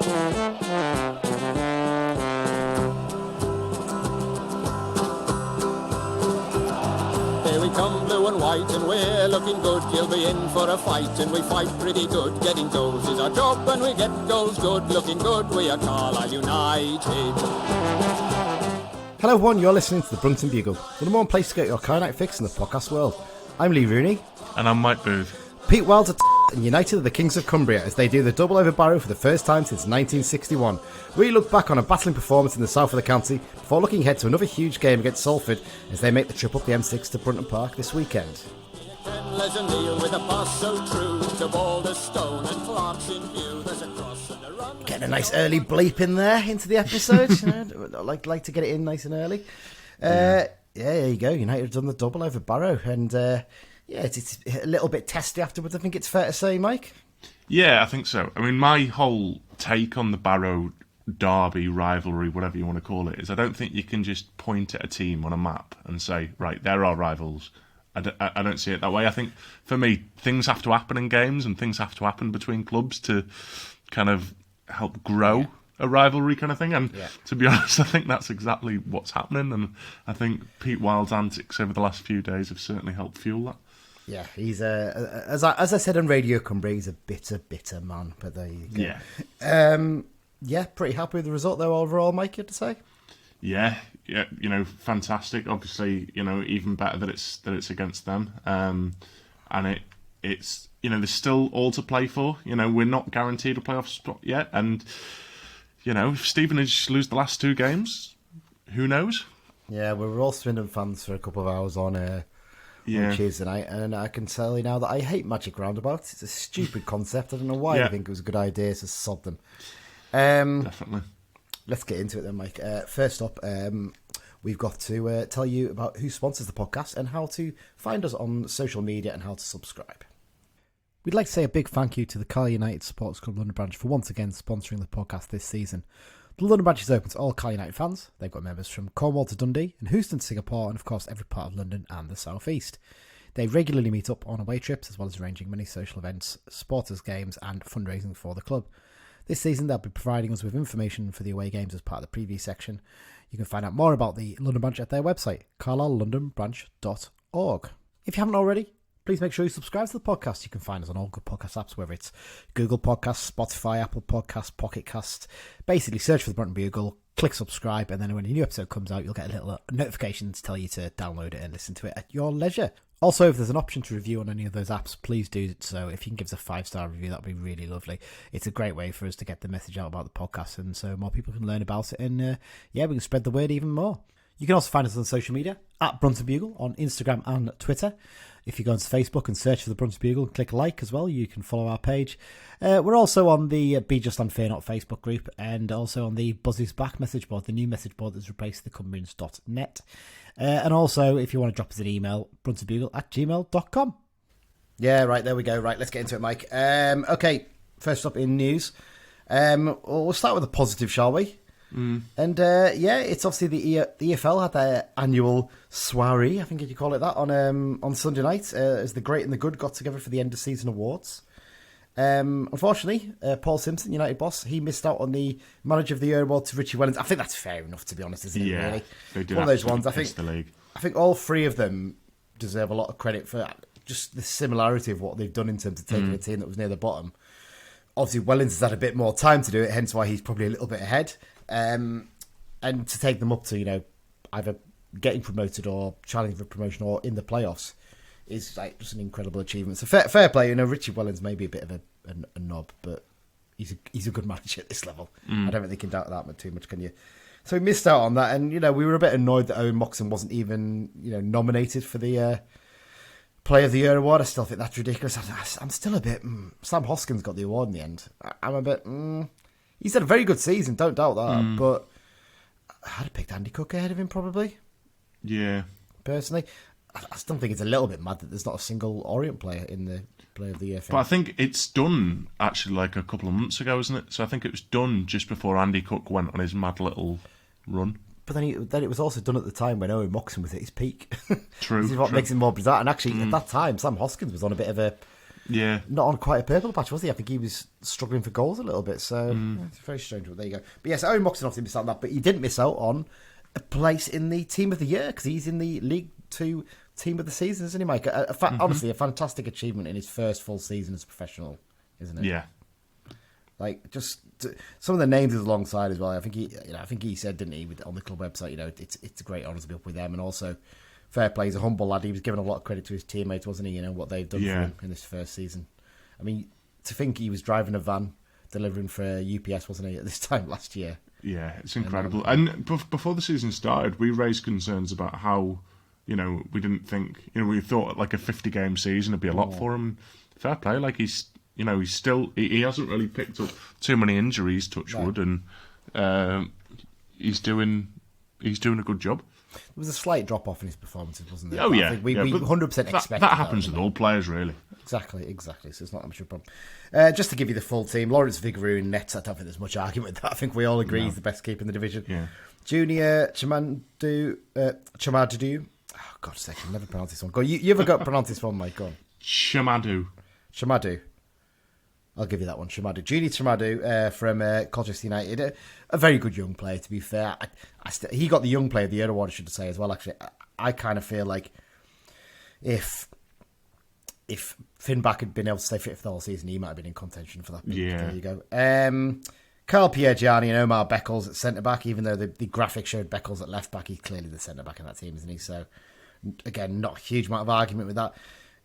Here we come, blue and white, and we're looking good. You'll be in for a fight, and we fight pretty good. Getting goals is our job, and we get goals good. Looking good, we are Carlisle United. Hello everyone, you're listening to the Brunton Bugle, the number one place to get your Carlisle United fix in the podcast world. I'm Lee Rooney. And I'm Mike Booth. Pete Wilds are and United are the Kings of Cumbria as they do the double over Barrow for the first time since 1961. We look back on a battling performance in the south of the county before looking ahead to another huge game against Salford as they make the trip up the M6 to Brunton Park this weekend. Getting a nice early bleep in there into the episode. I like to get it in nice and early. Yeah, there you go. United have done the double over Barrow and... yeah, it's a little bit testy afterwards, I think it's fair to say, Mike. Yeah, I think so. I mean, my whole take on the Barrow derby rivalry, whatever you want to call it, is I don't think you can just point at a team on a map and say, right, they're our rivals. I don't see it that way. I think, for me, things have to happen in games and things have to happen between clubs to kind of help grow a rivalry kind of thing. And to be honest, I think that's exactly what's happening. And I think Pete Wild's antics over the last few days have certainly helped fuel that. Yeah, he's as I said on Radio Cumbria, he's a bitter man. But there you go. Yeah, pretty happy with the result though overall, Mike. You have to say. Yeah, fantastic. Obviously, even better that it's against them. And it's there's still all to play for. We're not guaranteed a playoff spot yet, and if Stevenage lose the last two games, who knows? Yeah, we were all Swindon fans for a couple of hours on Tuesday night, and I can tell you now that I hate Magic Roundabouts. It's a stupid concept. I don't know why I think it was a good idea to sod them. Definitely. Let's get into it then, Mike. First up, we've got to tell you about who sponsors the podcast and how to find us on social media and how to subscribe. We'd like to say a big thank you to the Carlisle United Supporters Club London branch for once again sponsoring the podcast this season. The London branch is open to all Carlisle United fans. They've got members from Cornwall to Dundee and Houston to Singapore and of course every part of London and the South East. They regularly meet up on away trips as well as arranging many social events, supporters games and fundraising for the club. This season they'll be providing us with information for the away games as part of the preview section. You can find out more about the London branch at their website, carlisle.londonbranch.org. If you haven't already, please make sure you subscribe to the podcast. You can find us on all good podcast apps, whether it's Google Podcasts, Spotify, Apple Podcasts, Pocket Cast. Basically, search for the Brunton Bugle, click subscribe, and then when a new episode comes out, you'll get a little notification to tell you to download it and listen to it at your leisure. Also, if there's an option to review on any of those apps, please do so. If you can give us a 5-star review, that would be really lovely. It's a great way for us to get the message out about the podcast, and so more people can learn about it, and we can spread the word even more. You can also find us on social media, at Brunton Bugle, on Instagram and Twitter. If you go onto Facebook and search for the Brunton Bugle, click like as well, you can follow our page. We're also on the Be Just and Fear Not Facebook group and also on the Buzzy's Back message board, the new message board that's replaced the Cumbrians.net. And also, if you want to drop us an email, bruntonbugle@gmail.com. Yeah, right, there we go. Right, let's get into it, Mike. Okay, first up in news. We'll start with a positive, shall we? And it's obviously the EFL had their annual soiree, I think you call it that, on Sunday night as the great and the good got together for the end of season awards. Unfortunately, Paul Simpson, United boss, he missed out on the Manager of the Year award to Richie Wellens. I think that's fair enough, to be honest, isn't it? Really, they did one of those ones. I the league. think all three of them deserve a lot of credit for just the similarity of what they've done in terms of taking a team that was near the bottom. Obviously, Wellens has had a bit more time to do it, hence why he's probably a little bit ahead. And to take them up to, either getting promoted or challenging for promotion or in the playoffs is like just an incredible achievement. So fair play. Richie Wellens may be a bit of a knob, but he's a good manager at this level. I don't think they can doubt that too much, can you? So we missed out on that, and we were a bit annoyed that Owen Moxon wasn't even nominated for the Player of the Year award. I still think that's ridiculous. I'm still a bit. Sam Hoskins got the award in the end. I'm a bit. He's had a very good season, don't doubt that. But I'd have picked Andy Cook ahead of him probably. Yeah. Personally, I still think it's a little bit mad that there's not a single Orient player in the Player of the Year thing. But I think it's done actually like a couple of months ago, isn't it? So I think it was done just before Andy Cook went on his mad little run. But then it was also done at the time when Owen Moxon was at his peak. True. This is what makes it more bizarre. And actually, at that time, Sam Hoskins was on a bit of a Yeah. not on quite a purple patch, was he? I think he was struggling for goals a little bit, so it's very strange. But there you go. But yes, Owen Moxon obviously missed out on that, but he didn't miss out on a place in the Team of the Year because he's in the League 2 Team of the Season, isn't he, Mike? Honestly, a fantastic achievement in his first full season as a professional, isn't it? Yeah. Like, just some of the names is alongside as well. I think he said, didn't he, on the club website, it's a great honour to be up with them, and also fair play. He's a humble lad. He was giving a lot of credit to his teammates, wasn't he? What they've done for him in this first season. I mean, to think he was driving a van delivering for UPS, wasn't he, at this time last year? Yeah, it's incredible. And before the season started, we raised concerns about how, we didn't think, we thought like a 50-game season would be a lot for him. Fair play, like he hasn't really picked up too many injuries, touch wood, and he's doing a good job. There was a slight drop off in his performances, wasn't there? Oh, yeah. I think we 100% expected that happens with all players, really. Exactly. So it's not much of a problem. Just to give you the full team, Lawrence Vigouroux in nets. I don't think there's much argument with that. I think we all agree he's the best keeper in the division. Yeah. Junior Chamadou. Oh, God's sake, I never pronounce this one. Go on, you ever got to pronounce this one, Mike? Go on. Chamadou. I'll give you that one, Chamadou. Junior Chamadou from Colchester United. A very good young player, to be fair. He got the Young Player of the Year award, I should say, as well, actually. I kind of feel like if Finn Back had been able to stay fit for the whole season, he might have been in contention for that. Yeah. There you go. Carl Piergianni and Omar Beckles at centre-back, even though the graphic showed Beckles at left-back, he's clearly the centre-back in that team, isn't he? So, again, not a huge amount of argument with that.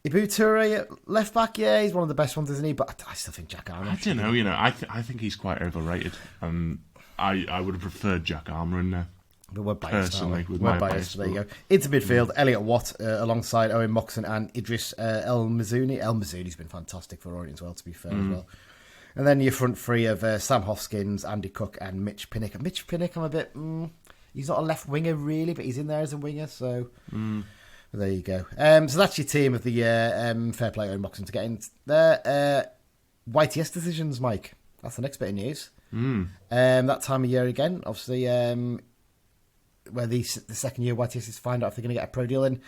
Ibu Toure at left-back, yeah, he's one of the best ones, isn't he? But I still think Jack Armour. I don't know, I think he's quite overrated. I would have preferred Jack Armour in there. But we're biased, personally, with my bias. There you go. Into midfield, Elliot Watt alongside Owen Moxon and Idris El Mazouni. El Mazouni's been fantastic for Orient as well, to be fair, as well. And then your front three of Sam Hoskins, Andy Cook, and Mitch Pinnock. Mitch Pinnock, I'm a bit... he's not a left winger, really, but he's in there as a winger, so... There you go. So that's your team of the year. Fair play, Owen Moxon, to get in there. YTS decisions, Mike. That's the next bit of news. That time of year again, obviously... where the second year YTS find out if they're going to get a pro deal in.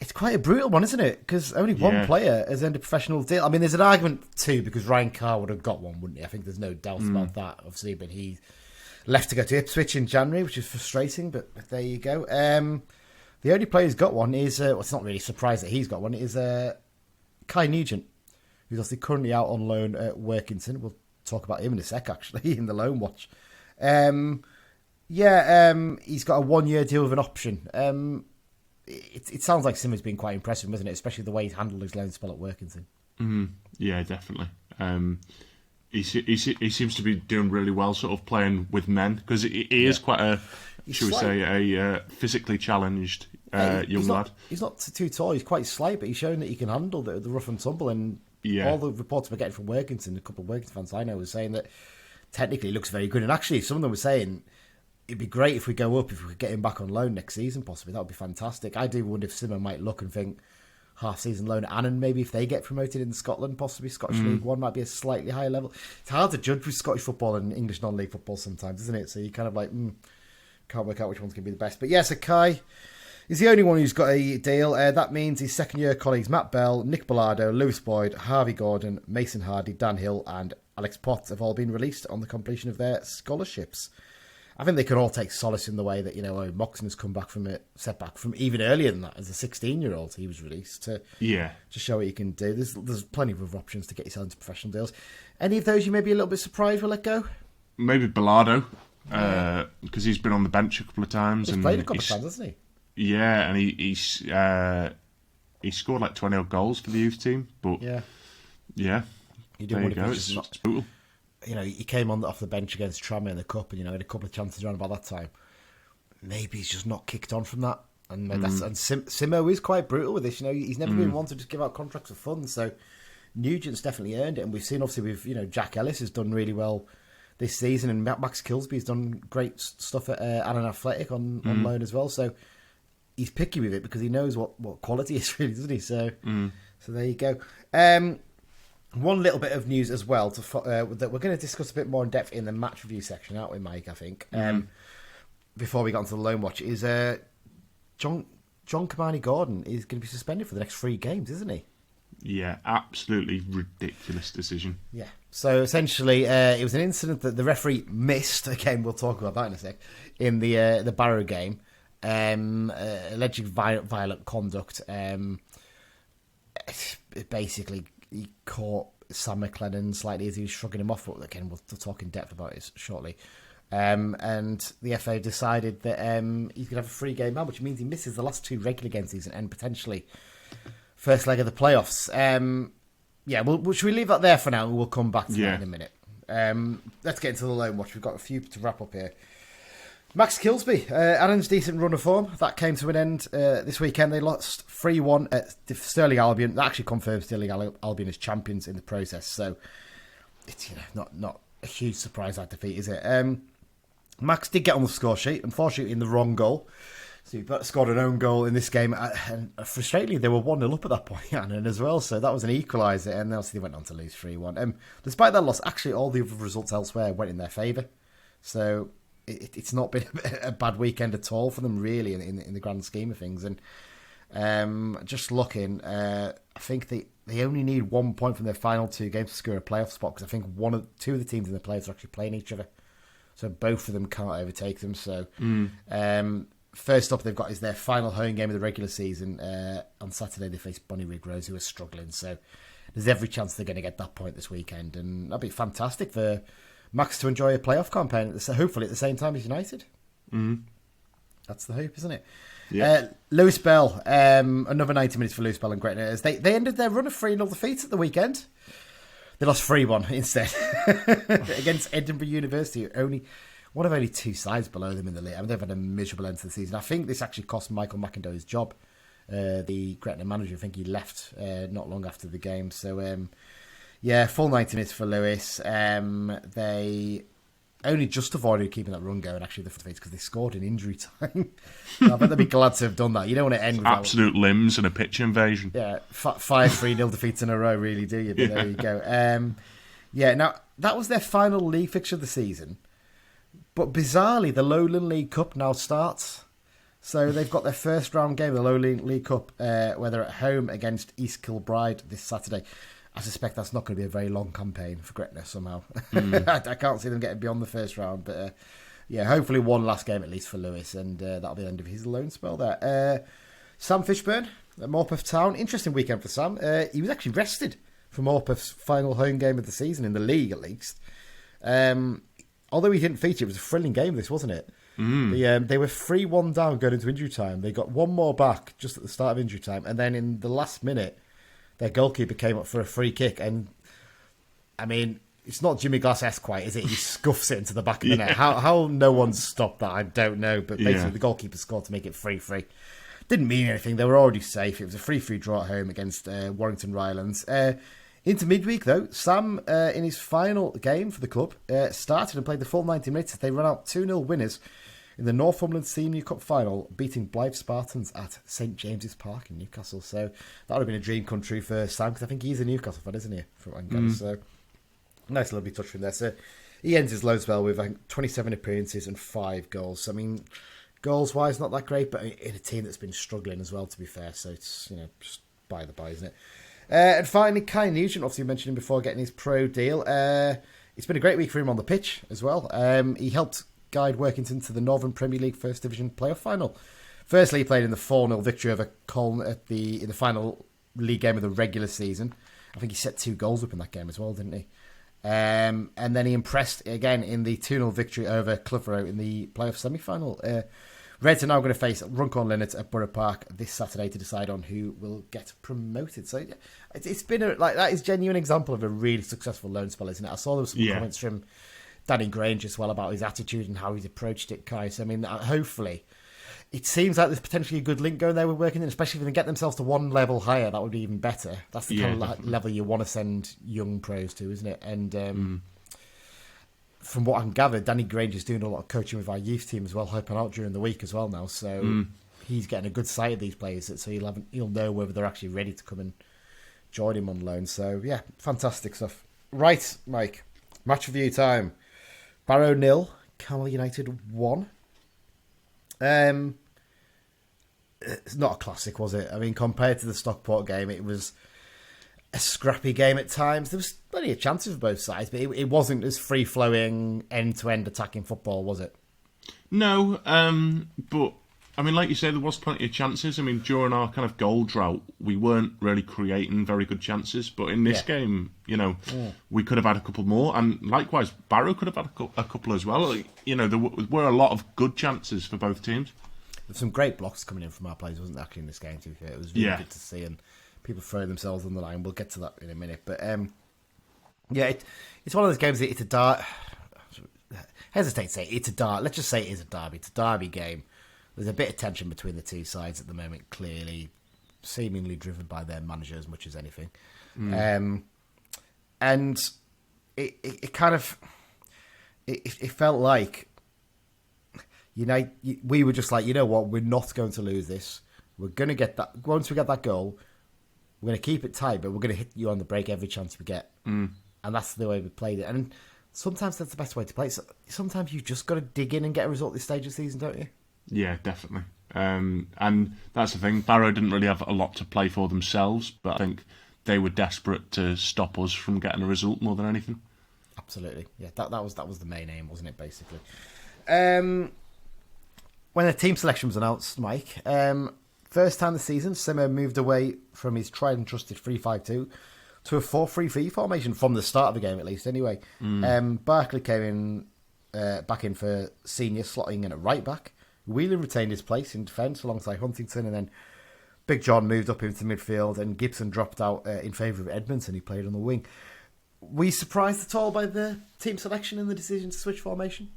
It's quite a brutal one, isn't it? Because only one player has earned a professional deal. I mean, there's an argument too, because Ryan Carr would have got one, wouldn't he? I think there's no doubt about that, obviously, but he left to go to Ipswich in January, which is frustrating, but there you go. The only player who's got one is, it's not really surprised that he's got one, is Kai Nugent, who's obviously currently out on loan at Workington. We'll talk about him in a sec, actually, in the loan watch. He's got a 1-year deal with an option. It sounds like Simmer's been quite impressive, isn't it? Especially the way he's handled his loan spell at Workington. Yeah, definitely. He seems to be doing really well, sort of playing with men, because he is quite a, a physically challenged young lad. He's not too tall. He's quite slight, but he's shown that he can handle the rough and tumble. And all the reports we're getting from Workington, a couple of Workington fans I know, were saying that technically he looks very good. And actually, some of them were saying it'd be great if we go up, if we could get him back on loan next season, possibly. That would be fantastic. I do wonder if Simmer might look and think half-season loan at Annan, maybe if they get promoted in Scotland, possibly Scottish League One might be a slightly higher level. It's hard to judge with Scottish football and English non-league football sometimes, isn't it? So you kind of like, can't work out which one's going to be the best. But yeah, so Kai is the only one who's got a deal. That means his second-year colleagues Matt Bell, Nick Bellardo, Lewis Boyd, Harvey Gordon, Mason Hardy, Dan Hill and Alex Potts have all been released on the completion of their scholarships. I think they can all take solace in the way that, Moxon has come back from a setback from even earlier than that. As a 16-year-old, he was released to show what he can do. There's plenty of other options to get yourself into professional deals. Any of those you may be a little bit surprised will let go? Maybe Bellardo, because he's been on the bench a couple of times. He's played a couple of times, hasn't he? Yeah, and he scored like 20-odd goals for the youth team. But there you go. It's brutal. He came on off the bench against Tranmere in the Cup, and had a couple of chances around about that time. Maybe he's just not kicked on from that, and Simo is quite brutal with this. He's never been one to just give out contracts for fun. So Nugent's definitely earned it, and we've seen obviously with Jack Ellis has done really well this season, and Max Kilsby's done great stuff at Annan Athletic on loan as well. So he's picky with it because he knows what quality is really, doesn't he? So there you go. One little bit of news as well that we're going to discuss a bit more in depth in the match review section, aren't we, Mike? I think before we got into the loan watch is John Kamani Gordon is going to be suspended for the next 3 games, isn't he? Yeah, absolutely ridiculous decision. Yeah. So essentially, it was an incident that the referee missed. Again, we'll talk about that in a sec. In the Barrow game, alleged violent conduct. Basically, he caught Sam McLennan slightly as he was shrugging him off. But again, we'll talk in depth about it shortly. And the FA decided that he's going to have a free game now, which means he misses the last 2 regular games season and potentially first leg of the playoffs. Should we leave that there for now? We'll come back to that in a minute. Let's get into the loan watch. We've got a few to wrap up here. Max Kilsby, Adam's decent run of form. That came to an end this weekend. They lost 3-1 at Stirling Albion. That actually confirmed Stirling Albion as champions in the process. So it's not a huge surprise, that defeat, is it? Max did get on the score sheet, unfortunately in the wrong goal. So he scored an own goal in this game. And frustratingly, they were 1-0 up at that point, Annan, as well. So that was an equaliser. And obviously they went on to lose 3-1. Despite that loss, actually all the other results elsewhere went in their favour. So it's not been a bad weekend at all for them, really, in the grand scheme of things. And just looking, I think they only need 1 point from their final 2 games to secure a playoff spot, because I think 2 of the teams in the playoffs are actually playing each other. So both of them can't overtake them. So first up they've got is their final home game of the regular season. On Saturday they face Bonnyrigg Rose, who are struggling. So there's every chance they're going to get that point this weekend. And that'd be fantastic for Max to enjoy a playoff campaign, hopefully at the same time as United. That's the hope, isn't it? Yeah. Lewis Bell, another 90 minutes for Lewis Bell and Gretna. They ended their run of 3-0 defeats at the weekend. They lost 3-1 instead against Edinburgh University, one of only 2 sides below them in the league. I mean, they've had a miserable end to the season. I think this actually cost Michael McIndoe his job, the Gretna manager. I think he left not long after the game. So, full 90 minutes for Lewis. They only just avoided keeping that run going, actually, the defeats, because they scored in injury time. I bet they'd be glad to have done that. You don't want to end with absolute limbs and a pitch invasion. Yeah, 5 3-0 defeats in a row, really, do you? But there you go. Now, that was their final league fixture of the season. But bizarrely, the Lowland League Cup now starts. So they've got their first round game of the Lowland League Cup, where they're at home against East Kilbride this Saturday. I suspect that's not going to be a very long campaign for Gretna somehow. I can't see them getting beyond the first round. But hopefully one last game at least for Lewis, and that'll be the end of his loan spell there. Sam Fishburn at Morpeth Town. Interesting weekend for Sam. He was actually rested for Morpeth's final home game of the season, in the league at least. Although he didn't feature, it was a thrilling game, this, wasn't it? They were 3-1 down going into injury time. They got one more back just at the start of injury time, and then in the last minute, their goalkeeper came up for a free kick, and I mean, it's not Jimmy Glass-esque quite, is it? He scuffs it into the back of the net. How no one's stopped that, I don't know, but basically the goalkeeper scored to make it 3-3. Didn't mean anything, they were already safe. It was a 3-3 draw at home against Warrington Rylands. Into midweek, though, Sam, in his final game for the club, started and played the full 90 minutes. They run out 2-0 winners in the Northumberland Senior Cup final, beating Blythe Spartans at St James's Park in Newcastle. So that would have been a dream come true for Sam, because I think he's a Newcastle fan, isn't he? From what I can So nice lovely touch from there. So he ends his loan spell with 27 appearances and 5 goals. So, I mean, goals-wise, not that great, but in a team that's been struggling as well, to be fair. So it's, just by the by, isn't it? And finally, Kai Nugent, obviously you mentioned him before getting his pro deal. It's been a great week for him on the pitch as well. He helped guide Workington to the Northern Premier League First Division playoff final. Firstly, he played in the 4-0 victory over Colne in the final league game of the regular season. I think he set 2 goals up in that game as well, didn't he? And then he impressed again in the 2-0 victory over Clitheroe in the playoff semi-final. Reds are now going to face Runcorn Linnet at Borough Park this Saturday to decide on who will get promoted. So it's been that is a genuine example of a really successful loan spell, isn't it? I saw there was some comments from Danny Grange as well about his attitude and how he's approached it, Kai. So, I mean, hopefully, it seems like there's potentially a good link going there with Workington, especially if they can get themselves to one level higher. That would be even better. That's the kind of level you want to send young pros to, isn't it? And from what I can gather, Danny Grange is doing a lot of coaching with our youth team as well, helping out during the week as well now. So he's getting a good sight of these players, so he'll know whether they're actually ready to come and join him on loan. So, yeah, fantastic stuff. Right, Mike, match review time. Barrow 0, Camel United 1. It's not a classic, was it? I mean, compared to the Stockport game, it was a scrappy game at times. There was plenty of chances for both sides, but it wasn't as free-flowing, end-to-end attacking football, was it? No, but I mean, like you say, there was plenty of chances. I mean, during our kind of goal drought, we weren't really creating very good chances. But in this game, we could have had a couple more, and likewise, Barrow could have had a couple as well. There were a lot of good chances for both teams. There's some great blocks coming in from our players, wasn't there, actually, in this game, to be fair? It was really good to see, and people throwing themselves on the line. We'll get to that in a minute. But, it's one of those games that it's a dart. Hesitate to say it's a dart. Let's just say it is a derby. It's a derby game. There's a bit of tension between the two sides at the moment, clearly, seemingly driven by their manager as much as anything. And it kind of... It felt like... we were just like, you know what, we're not going to lose this. We're going to get that. Once we get that goal, we're going to keep it tight, but we're going to hit you on the break every chance we get. And that's the way we played it. And sometimes that's the best way to play it. So sometimes you've just got to dig in and get a result at this stage of the season, don't you? Yeah, definitely. And that's the thing. Barrow didn't really have a lot to play for themselves, but I think they were desperate to stop us from getting a result more than anything. Absolutely. Yeah, that was the main aim, wasn't it, basically? When the team selection was announced, Mike, first time this season, Simo moved away from his tried and trusted 3-5-2 to a 4-3-3 formation from the start of the game, at least, anyway. Barclay came back in for senior, slotting in at right back. Whelan retained his place in defence alongside Huntington, and then Big John moved up into midfield, and Gibson dropped out in favour of Edmondson, who played on the wing. Were you surprised at all by the team selection and the decision to switch formation?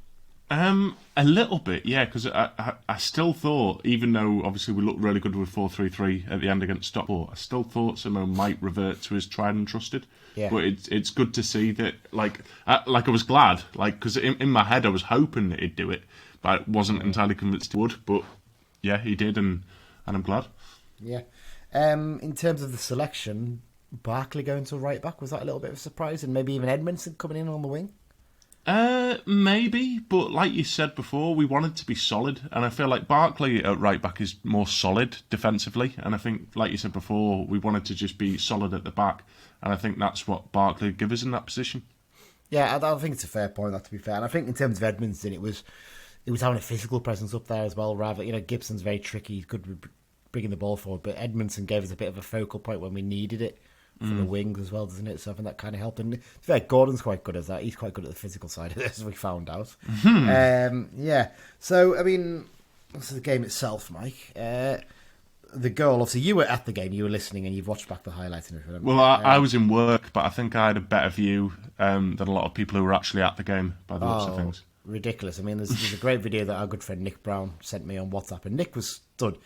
A little bit, yeah, because I still thought, even though obviously we looked really good with 4-3-3 at the end against Stockport, I still thought Simo might revert to his tried and trusted. Yeah. But it's good to see that, I was glad, because in my head I was hoping that he'd do it, but I wasn't entirely convinced he would. But yeah, he did, and I'm glad. Yeah. In terms of the selection, Barclay going to right back, was that a little bit of a surprise? And maybe even Edmondson coming in on the wing? Maybe, but like you said before, we wanted to be solid, and I feel like Barclay at right back is more solid defensively, and I think, like you said before, we wanted to just be solid at the back, and I think that's what Barclay give us in that position. Yeah, I think it's a fair point, that, to be fair, and I think in terms of Edmondson, it was having a physical presence up there as well, rather, Gibson's very tricky, he's good with bringing the ball forward, but Edmondson gave us a bit of a focal point when we needed it. For the wings as well, doesn't it? So I think that kind of helped. And Gordon's quite good at that. He's quite good at the physical side of this, as we found out. Yeah. So, I mean, this is the game itself, Mike. The goal, obviously, you were at the game, you were listening, and you've watched back the highlights and everything. Well, I was in work, but I think I had a better view than a lot of people who were actually at the game, by the looks of things. Ridiculous. I mean, there's a great video that our good friend Nick Brown sent me on WhatsApp, and Nick was stood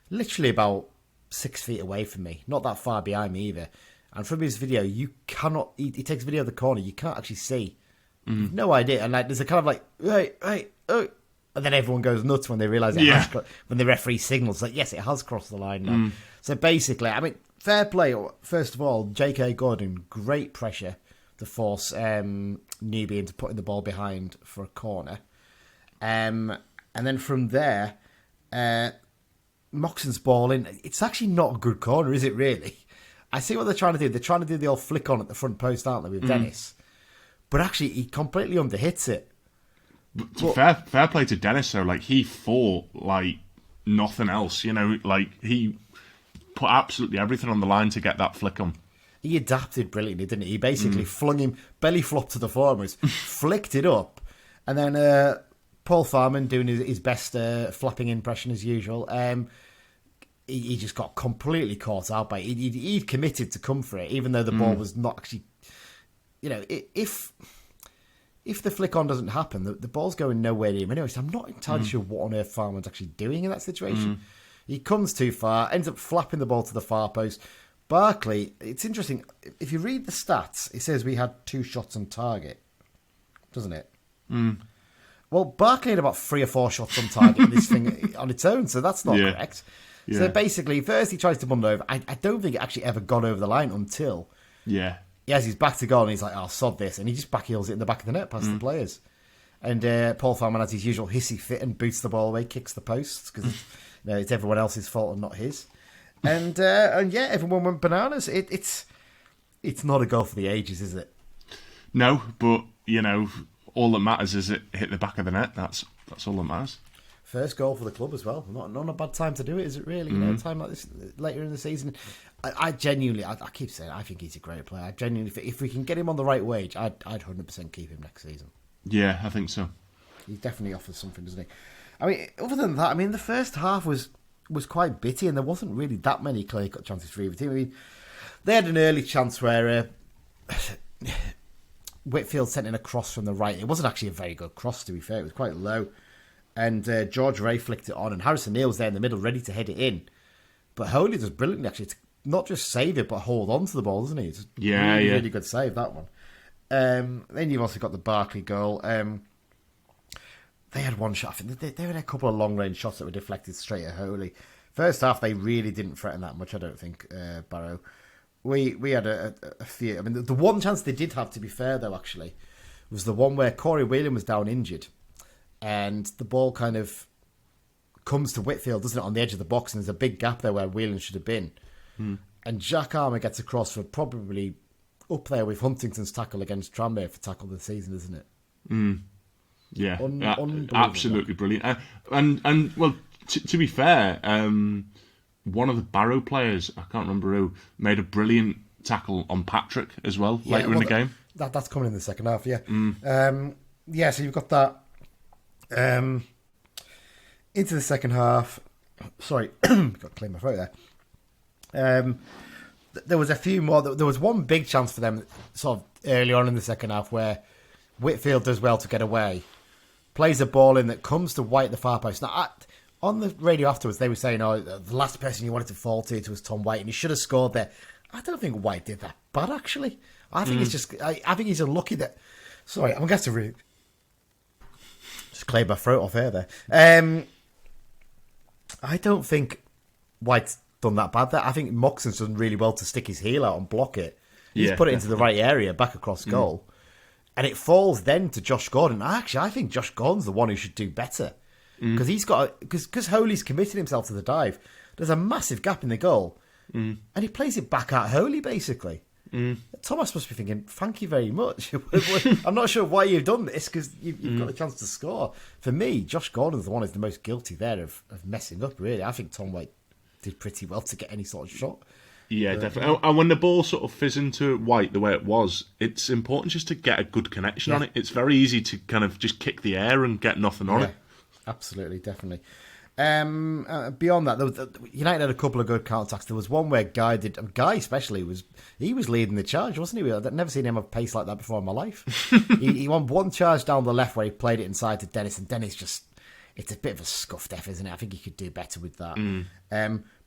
literally about 6 feet away from me, not that far behind me either. And from his video, you cannot... He takes a video of the corner, you can't actually see. You've no idea. And there's a kind of hey, oh. And then everyone goes nuts when they realise it has... When the referee signals, yes, it has crossed the line now. So basically, I mean, fair play. First of all, J.K. Gordon, great pressure to force Newby into putting the ball behind for a corner. And then from there, Moxon's ball in. It's actually not a good corner, is it really? I see what they're trying to do. They're trying to do the old flick on at the front post, aren't they, with Dennis? But actually, he completely underhits it. But fair play to Dennis, though. He fought like nothing else. He put absolutely everything on the line to get that flick on. He adapted brilliantly, didn't he? He basically flung him belly flop to the forwards, flicked it up, and then Paul Farman doing his best flapping impression as usual. He just got completely caught out by it. He'd committed to come for it, even though the ball was not actually... if the flick on doesn't happen, the ball's going nowhere near him anyway, so I'm not entirely sure what on earth Farman's actually doing in that situation. He comes too far, ends up flapping the ball to the far post. Barclay, it's interesting, if you read the stats, it says we had 2 shots on target, doesn't it? Well, Barclay had about 3 or 4 shots on target in this thing on its own, so that's not correct. Yeah. So basically, first he tries to bundle over. I don't think it actually ever got over the line until he has his back to goal and he's like, sod this. And he just backheels it in the back of the net past the players. And Paul Farman has his usual hissy fit and boots the ball away, kicks the posts because it's everyone else's fault and not his. And everyone went bananas. It's it's not a goal for the ages, is it? No, but, all that matters is it hit the back of the net. That's all that matters. First goal for the club as well. Not a bad time to do it, is it really? A time like this later in the season. I genuinely, I keep saying, I think he's a great player. I genuinely, if we can get him on the right wage, I'd 100% keep him next season. Yeah, I think so. He definitely offers something, doesn't he? I mean, other than that, the first half was quite bitty, and there wasn't really that many clear-cut chances for either team. I mean, they had an early chance where Whitfield sent in a cross from the right. It wasn't actually a very good cross, to be fair. It was quite low. And George Ray flicked it on, and Harrison Neal was there in the middle, ready to head it in. But Holy does brilliantly, actually, to not just save it, but hold on to the ball, doesn't he? It's really good save, that one. Then you've also got the Barclay goal. They had one shot. I think they had a couple of long-range shots that were deflected straight at Holy. First half, they really didn't threaten that much, I don't think, Barrow. We had a few. I mean, the one chance they did have, to be fair, though, actually, was the one where Corey Whelan was down injured. And the ball kind of comes to Whitfield, doesn't it, on the edge of the box, and there's a big gap there where Whelan should have been. And Jack Armour gets across for probably up there with Huntington's tackle against Tranmere for tackle of the season, isn't it? Yeah, absolutely brilliant. And well, to be fair, one of the Barrow players, I can't remember who, made a brilliant tackle on Patrick as well later in the game. That's coming in the second half, yeah. So you've got that. Into the second half. Sorry, got to clear my throat there. There was a few more. There was one big chance for them sort of early on in the second half where Whitfield does well to get away, plays a ball in that comes to White at the far post. Now, on the radio afterwards, they were saying, the last person you wanted to fall to was Tom White, and he should have scored there. I don't think White did that bad, actually. I think it's just, I think he's unlucky that. Sorry, I'm going to have to just clear my throat off air there. I don't think White's done that bad there. I think Moxon's done really well to stick his heel out and block it. He's put it into the right area, back across goal. And it falls then to Josh Gordon. Actually, I think Josh Gordon's the one who should do better. Because he's got, because Holy's committed himself to the dive. There's a massive gap in the goal. And he plays it back at Holy, basically. Thomas must be thinking, thank you very much. I'm not sure why you've done this, because you've got a chance to score. For me, Josh Gordon's the one who's the most guilty there of messing up, really. I think Tom White did pretty well to get any sort of shot. Yeah, definitely. And when the ball sort of fizz into White the way it was, it's important just to get a good connection on it. It's very easy to kind of just kick the air and get nothing on it. Absolutely, definitely. Beyond that, United had a couple of good counter-attacks. There was one where Guy especially was leading the charge, wasn't he? I've never seen him have pace like that before in my life. he won one charge down the left where he played it inside to Dennis, and Dennis just, it's a bit of a scuffed effort, isn't it? I think he could do better with that.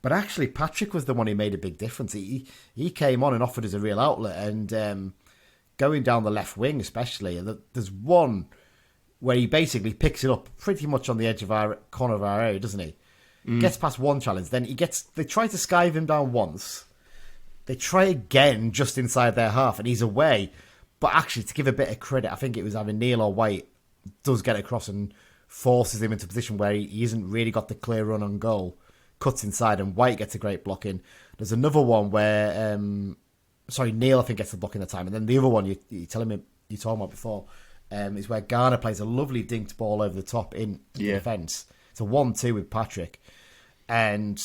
But actually, Patrick was the one who made a big difference. He came on and offered us a real outlet, and going down the left wing especially, there's one where he basically picks it up pretty much on the edge of our corner of our area, doesn't he? Gets past one challenge, then they try to skive him down once. They try again just inside their half, and he's away. But actually, to give a bit of credit, I think it was either Neil or White does get across and forces him into a position where he hasn't really got the clear run on goal. Cuts inside, and White gets a great block in. There's another one where, Neil I think gets the block in the time, and then the other one you're talking about before. Is where Garner plays a lovely dinked ball over the top in the defence. It's a 1-2 with Patrick. And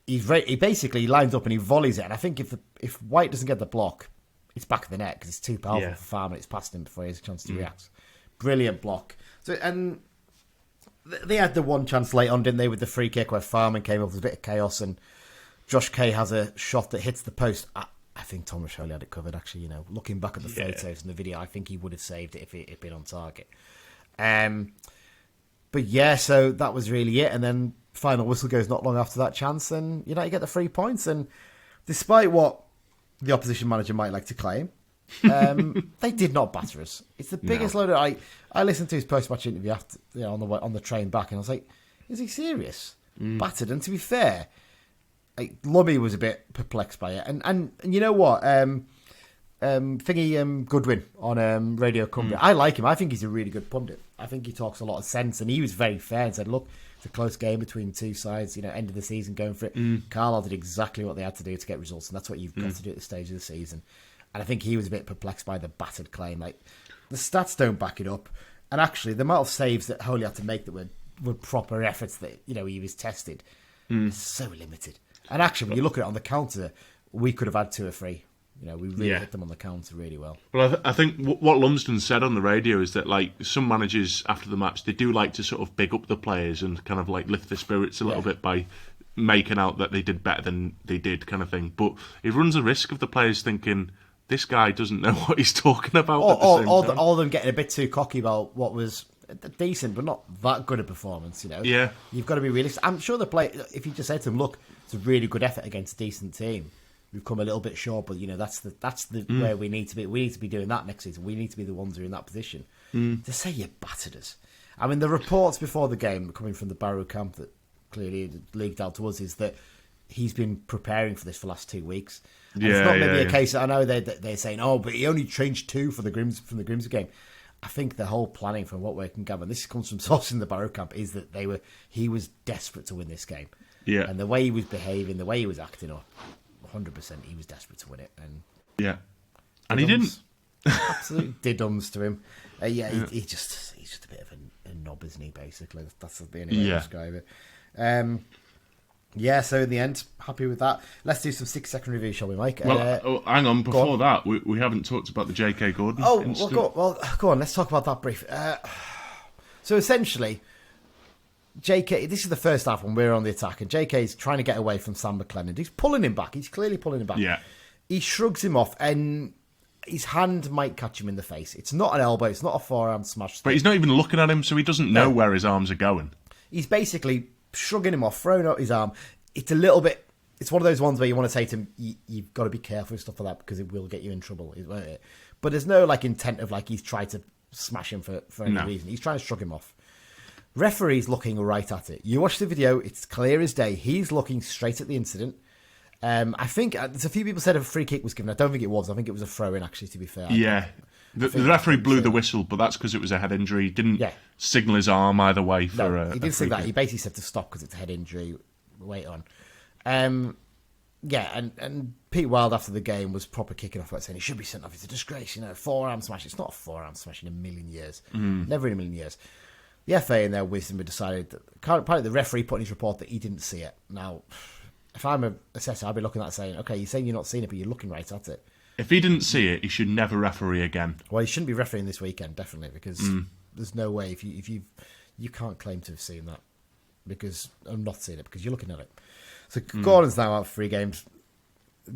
he basically lines up and he volleys it. And I think if White doesn't get the block, it's back of the net because it's too powerful for Farmer. It's past him before he has a chance to react. Brilliant block. So, and they had the one chance late on, didn't they, with the free kick where Farman came up with a bit of chaos and Josh Kay has a shot that hits the post. I think Thomas Holy had it covered, actually. Looking back at the photos and the video, I think he would have saved it if it had been on target. But yeah, so that was really it. And then final whistle goes not long after that chance, and United get the 3 points. And despite what the opposition manager might like to claim, they did not batter us. It's the biggest load of... I listened to his post-match interview after on the train back, and I was like, is he serious? Battered. And to be fair, Lummy was a bit perplexed by it, and you know what, Goodwin on Radio Cumbria, I like him. I think he's a really good pundit. I think he talks a lot of sense, and he was very fair and said, look, it's a close game between two sides, end of the season, going for it. Carlisle did exactly what they had to do to get results, and that's what you've got to do at this stage of the season. And I think he was a bit perplexed by the battered claim. Like, the stats don't back it up. And actually, the amount of saves that Holy had to make that were proper efforts that, he was tested is so limited. And actually, when you look at it on the counter, we could have had 2 or 3. We really hit them on the counter really well. Well, I think what Lumsden said on the radio is that, like, some managers after the match, they do like to sort of big up the players and kind of like lift their spirits a little bit by making out that they did better than they did, kind of thing. But it runs the risk of the players thinking, this guy doesn't know what he's talking about. All of them getting a bit too cocky about what was decent but not that good a performance. Yeah, you've got to be realistic. I'm sure the play. If you just said to them, "Look, it's a really good effort against a decent team. We've come a little bit short, but that's the where we need to be. We need to be doing that next season. We need to be the ones who are in that position." To say you battered us. I mean, the reports before the game coming from the Barrow camp that clearly leaked out to us is that he's been preparing for this for the last 2 weeks. And it's not maybe a case. I know they're saying, "Oh, but he only changed 2 for the Grimsby game." I think the whole planning, from what we can gather, this comes from sources in the Barrow camp, is that he was desperate to win this game. Yeah, and the way he was behaving, the way he was acting up. 100% he was desperate to win it, and he didn't. Absolutely didums to him. He's just a bit of a knob, isn't he? Basically, that's the only way to describe it. So in the end, happy with that. Let's do some 6-second review, shall we, Mike? Well, hang on. Before that, we haven't talked about the J.K. Gordon. Well, go on. Let's talk about that briefly. So essentially, JK, this is the first half when we're on the attack, and JK's trying to get away from Sam McLennan. He's pulling him back. He's clearly pulling him back. Yeah. He shrugs him off, and his hand might catch him in the face. It's not an elbow. It's not a forearm smash. But he's not even looking at him, so he doesn't know where his arms are going. He's basically shrugging him off, throwing out his arm. It's a little bit... It's one of those ones where you want to say to him, you've got to be careful with stuff like that because it will get you in trouble, won't it? But there's no intent of he's tried to smash him for any reason. He's trying to shrug him off. Referee's looking right at it. You watch the video, it's clear as day. He's looking straight at the incident. I think there's a few people said a free kick was given. I don't think it was. I think it was a throw-in, actually, to be fair. Yeah. The referee blew the whistle, but that's because it was a head injury. He didn't signal his arm either way for a he didn't say that. kick. He basically said to stop because it's a head injury. Wait on. And Pete Wild after the game was proper kicking off, saying he should be sent off. It's a disgrace, forearm smash. It's not a forearm smash in a million years. Never in a million years. The FA, in their wisdom, had decided that apparently the referee put in his report that he didn't see it. Now, if I'm an assessor, I'd be looking at that saying, okay, you're saying you're not seeing it, but you're looking right at it. If he didn't see it, he should never referee again. Well, he shouldn't be refereeing this weekend, definitely, because there's no way if you can't claim to have seen that because I'm not seeing it because you're looking at it. So Gordon's now out for 3 games.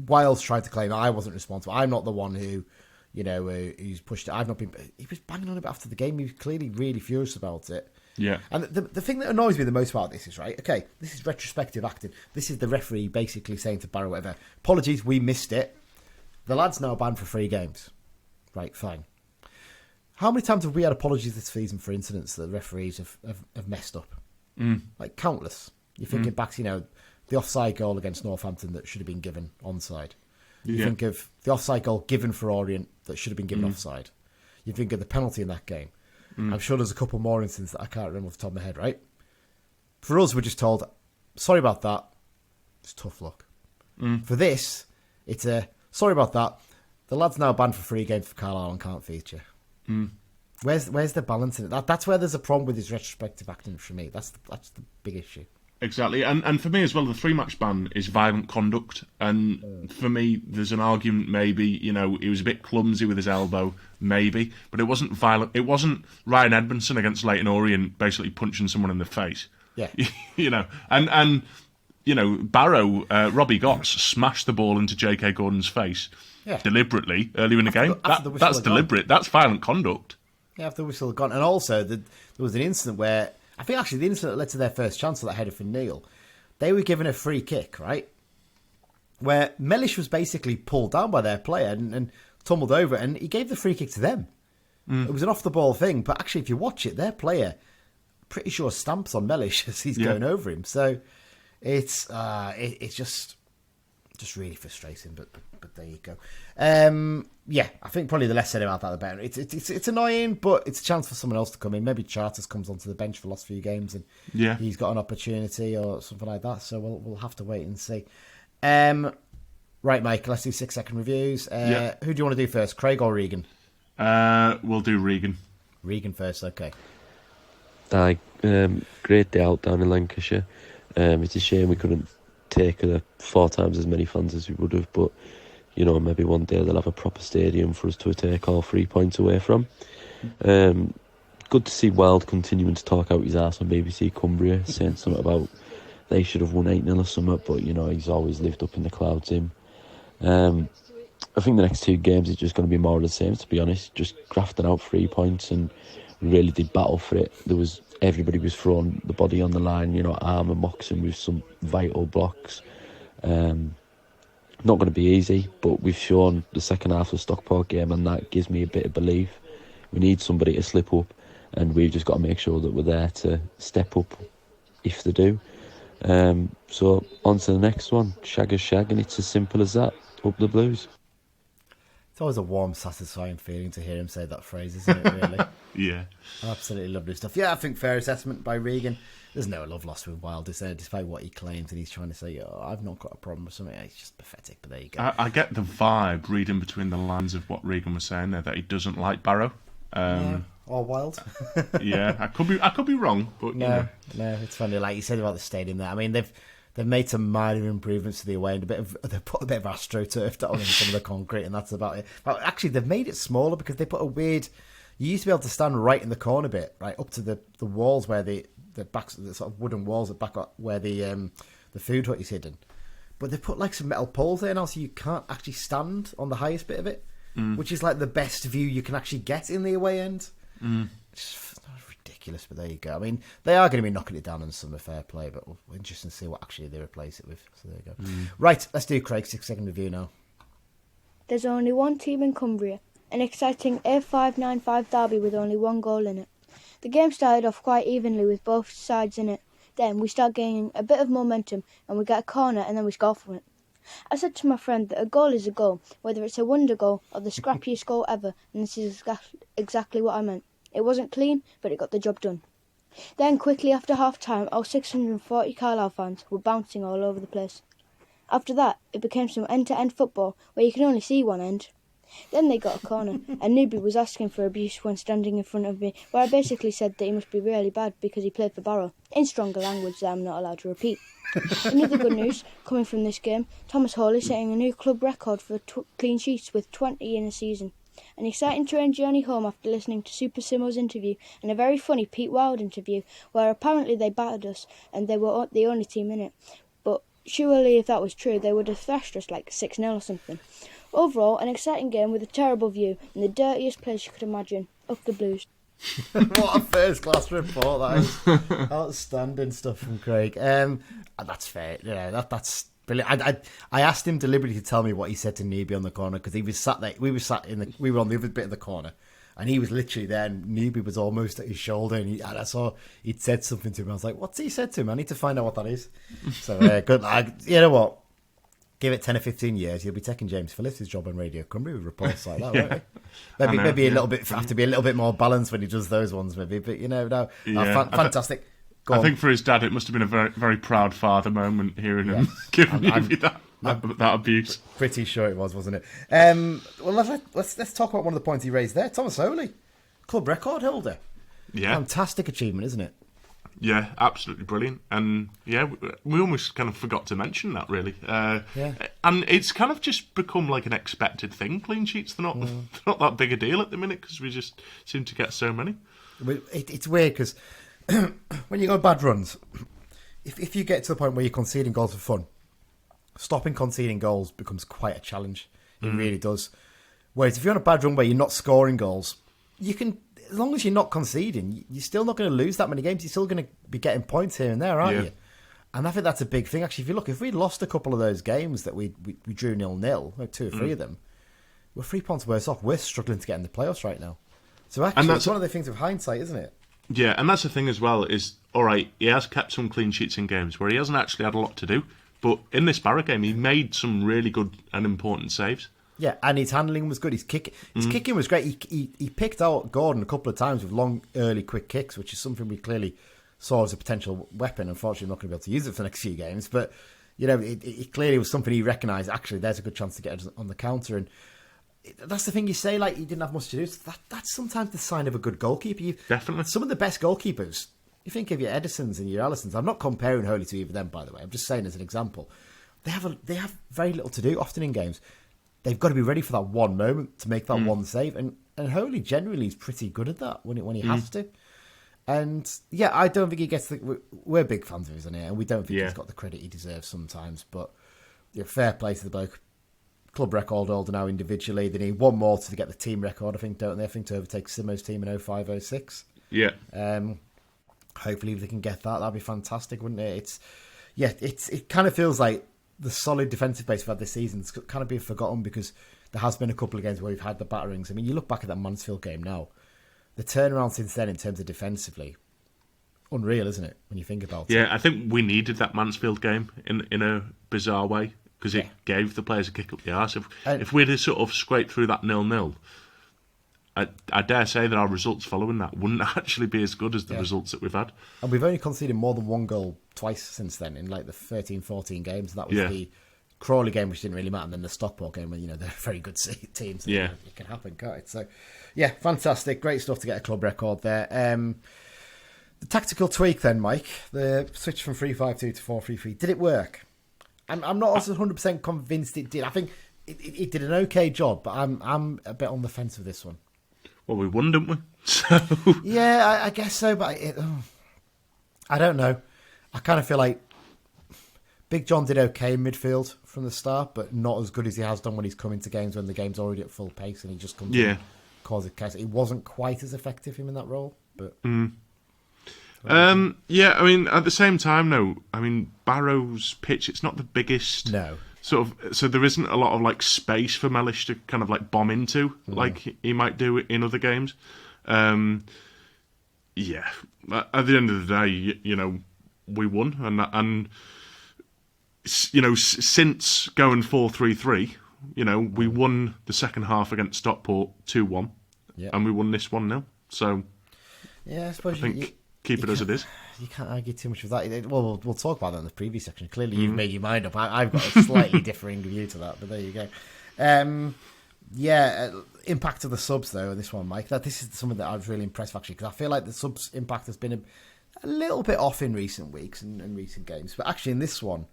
Wild's tried to claim that I wasn't responsible. I'm not the one who. Who's pushed it. I've not been. He was banging on about after the game. He was clearly really furious about it. Yeah. And the thing that annoys me the most about this is, right, okay, this is retrospective acting. This is the referee basically saying to Barrow, whatever, apologies, we missed it. The lad's now banned for 3 games. Right, fine. How many times have we had apologies this season for incidents that the referees have messed up? Countless. You're thinking back to, the offside goal against Northampton that should have been given onside. You think of the offside goal given for Orient that should have been given offside. You think of the penalty in that game. I'm sure there's a couple more incidents that I can't remember off the top of my head, right? For us, we're just told, sorry about that. It's tough luck. For this, it's sorry about that. The lad's now banned for 3 games for Carlisle and can't feature. Where's the balance in it? That's where there's a problem with his retrospective acting for me. That's the big issue. Exactly, and for me as well, the 3-match ban is violent conduct, and for me, there's an argument maybe, he was a bit clumsy with his elbow, maybe, but it wasn't violent. It wasn't Ryan Edmondson against Leyton Orient basically punching someone in the face. Yeah. and Barrow, Robbie Gotts smashed the ball into J.K. Gordon's face deliberately earlier in the game. That's deliberate. That's violent conduct. Yeah, after the whistle had gone. And also, there was an incident where, I think actually the incident that led to their first chance of that header for Neil, they were given a free kick, right? Where Mellish was basically pulled down by their player and tumbled over, and he gave the free kick to them. It was an off-the-ball thing, but actually, if you watch it, their player, pretty sure, stamps on Mellish as he's going over him. So it's just really frustrating, but there you go. I think probably the less said about that, the better. It's annoying, but it's a chance for someone else to come in. Maybe Charters comes onto the bench for the last few games, and he's got an opportunity or something like that. So we'll have to wait and see. Right, Mike, let's do 6-second reviews. Yeah. Who do you want to do first, Craig or Regan? We'll do Regan. Regan first, okay. Great day out down in Lancashire. It's a shame we couldn't take 4 times as many fans as we would have, but maybe one day they'll have a proper stadium for us to take all 3 points away from. Good to see Wild continuing to talk out his arse on BBC Cumbria, saying something about they should have won 8-0 or something, but he's always lived up in the clouds, him. I think the next 2 games is just going to be more of the same, to be honest. Just grafting out 3 points, and we really did battle for it. Everybody was throwing the body on the line, arm and Moxon with some vital blocks. Not going to be easy, but we've shown the second half of the Stockport game, and that gives me a bit of belief. We need somebody to slip up, and we've just got to make sure that we're there to step up if they do. So on to the next one. Shag shag, and it's as simple as that. Up the Blues. It's always a warm, satisfying feeling to hear him say that phrase, isn't it, really? Yeah. Absolutely lovely stuff. Yeah, I think fair assessment by Regan. There's no love lost with Wilder, despite what he claims, and he's trying to say, I've not got a problem with something. It's just pathetic, but there you go. I get the vibe, reading between the lines of what Regan was saying there, that he doesn't like Barrow. Or Wild. Yeah, I could be wrong, but no, it's funny. Like you said about the stadium there, I mean, they've made some minor improvements to the away end. They've put a bit of AstroTurf down in some of the concrete, and that's about it. But actually, they've made it smaller because they put a weird. You used to be able to stand right in the corner bit, right up to the walls where the backs, the sort of wooden walls at back where the food hut is hidden. But they put like some metal poles there now, so you can't actually stand on the highest bit of it, which is like the best view you can actually get in the away end. It's ridiculous, but there you go. I mean, they are going to be knocking it down in summer, fair play, but we're interested to see what actually they replace it with. So there you go. Right, let's do Craig's 6-second review now. There's only one team in Cumbria, an exciting A595 derby with only 1 goal in it. The game started off quite evenly with both sides in it. Then we start gaining a bit of momentum and we get a corner and then we score from it. I said to my friend that a goal is a goal, whether it's a wonder goal or the scrappiest goal ever, and this is exactly what I meant. It wasn't clean, but it got the job done. Then, quickly after half-time, our 640 Carlisle fans were bouncing all over the place. After that, it became some end-to-end football where you can only see one end. Then they got a corner, and Newby was asking for abuse when standing in front of me, where I basically said that he must be really bad because he played for Barrow, in stronger language that I'm not allowed to repeat. Another good news coming from this game, Thomas Hawley setting a new club record for clean sheets with 20 in a season. An exciting train journey home after listening to Super Simo's interview and a very funny Pete Wild interview where apparently they battered us and they were the only team in it. But surely if that was true they would have thrashed us like 6-0 or something. Overall, an exciting game with a terrible view in the dirtiest place you could imagine. Up the Blues. What a first-class report that is. Outstanding stuff from Craig. That's fair. Yeah, that's brilliant. I asked him deliberately to tell me what he said to Newby on the corner because he was sat there. We were on the other bit of the corner, and he was literally there. And Newby was almost at his shoulder, and I saw he'd said something to him. I was like, "What's he said to him? I need to find out what that is." So good. You know what? Give it 10 or 15 years, you'll be taking James Phillips' job on Radio Cumbria with reports like that, won't you? Maybe a little bit have to be a little bit more balanced when he does those ones, maybe. But fantastic. I think for his dad, it must have been a very, very proud father moment hearing him giving Newby that abuse. Pretty sure it was, wasn't it? Well, let's talk about one of the points he raised there. Thomas Hawley, club record holder. Yeah, fantastic achievement, isn't it? Yeah, absolutely brilliant. And yeah, we almost kind of forgot to mention that, really. And it's kind of just become like an expected thing. Clean sheets, they're not that big a deal at the minute because we just seem to get so many. It's weird because when you go bad runs, if you get to the point where you're conceding goals for fun, stopping conceding goals becomes quite a challenge. It really does. Whereas if you're on a bad run where you're not scoring goals, you can... As long as you're not conceding, you're still not going to lose that many games. You're still going to be getting points here and there, aren't you? And I think that's a big thing. Actually, if we lost a couple of those games that we drew 0-0, like 2 or 3 of them, we're 3 points worse off. We're struggling to get in the playoffs right now. So actually, it's one of the things of hindsight, isn't it? Yeah, and that's the thing as well is, all right, he has kept some clean sheets in games where he hasn't actually had a lot to do. But in this Barrow game, he made some really good and important saves. Yeah, and his handling was good. His kicking was great. He picked out Gordon a couple of times with long, early, quick kicks, which is something we clearly saw as a potential weapon. Unfortunately, I'm not going to be able to use it for the next few games. But it clearly was something he recognised. Actually, there's a good chance to get us on the counter, and that's the thing you say. Like, he didn't have much to do. That's sometimes the sign of a good goalkeeper. Definitely, some of the best goalkeepers. You think of your Edisons and your Allisons. I'm not comparing Holy to either of them, by the way. I'm just saying as an example. They have very little to do often in games. They've got to be ready for that one moment to make that one save, and Holy generally is pretty good at that when he has to. And yeah, I don't think he gets we're big fans of his in here, and we don't think he's got the credit he deserves sometimes. But fair play to the bloke. Club record holder now individually. They need one more to get the team record, I think, don't they? I think to overtake Simo's team in 05-06. Yeah. Hopefully, if they can get that, that'd be fantastic, wouldn't it? It kind of feels like the solid defensive base we've had this season has kind of been forgotten because there has been a couple of games where we've had the batterings. I mean, you look back at that Mansfield game now. The turnaround since then in terms of defensively, unreal, isn't it, when you think about it? Yeah, I think we needed that Mansfield game in a bizarre way because it gave the players a kick up the arse. If we'd have sort of scraped through that 0-0, I dare say that our results following that wouldn't actually be as good as the results that we've had. And we've only conceded more than one goal twice since then in like the 13-14 games. That was the Crawley game, which didn't really matter, and then the Stockport game when, they're very good teams. Yeah. It can happen, can't it? So, yeah, fantastic. Great stuff to get a club record there. The tactical tweak then, Mike, the switch from 3-5-2 to 4-3-3, did it work? I'm not also 100% convinced it did. I think it did an okay job, but I'm a bit on the fence with this one. Well, we won, didn't we? So yeah, I guess so, but I don't know. I kind of feel like Big John did okay in midfield from the start, but not as good as he has done when he's come into games when the game's already at full pace and he just comes in and causes chaos. He wasn't quite as effective him in that role, but yeah, I mean, at the same time, though, I mean, Barrow's pitch, it's not the biggest. No. So there isn't a lot of like space for Mellish to kind of like bomb into like he might do in other games. Yeah, at the end of the day, we won, and since going 4-3-3, we won the second half against Stockport 2-1, and we won this 1-0. So yeah, I suppose I think keep it as it is. You can't argue too much with that. Well, we'll talk about that in the preview section. Clearly, you've made your mind up. I've got a slightly differing view to that, but there you go. Impact of the subs, though, on this one, Mike. This is something that I was really impressed with, actually, because I feel like the subs impact has been a little bit off in recent weeks and recent games. But actually, in this one,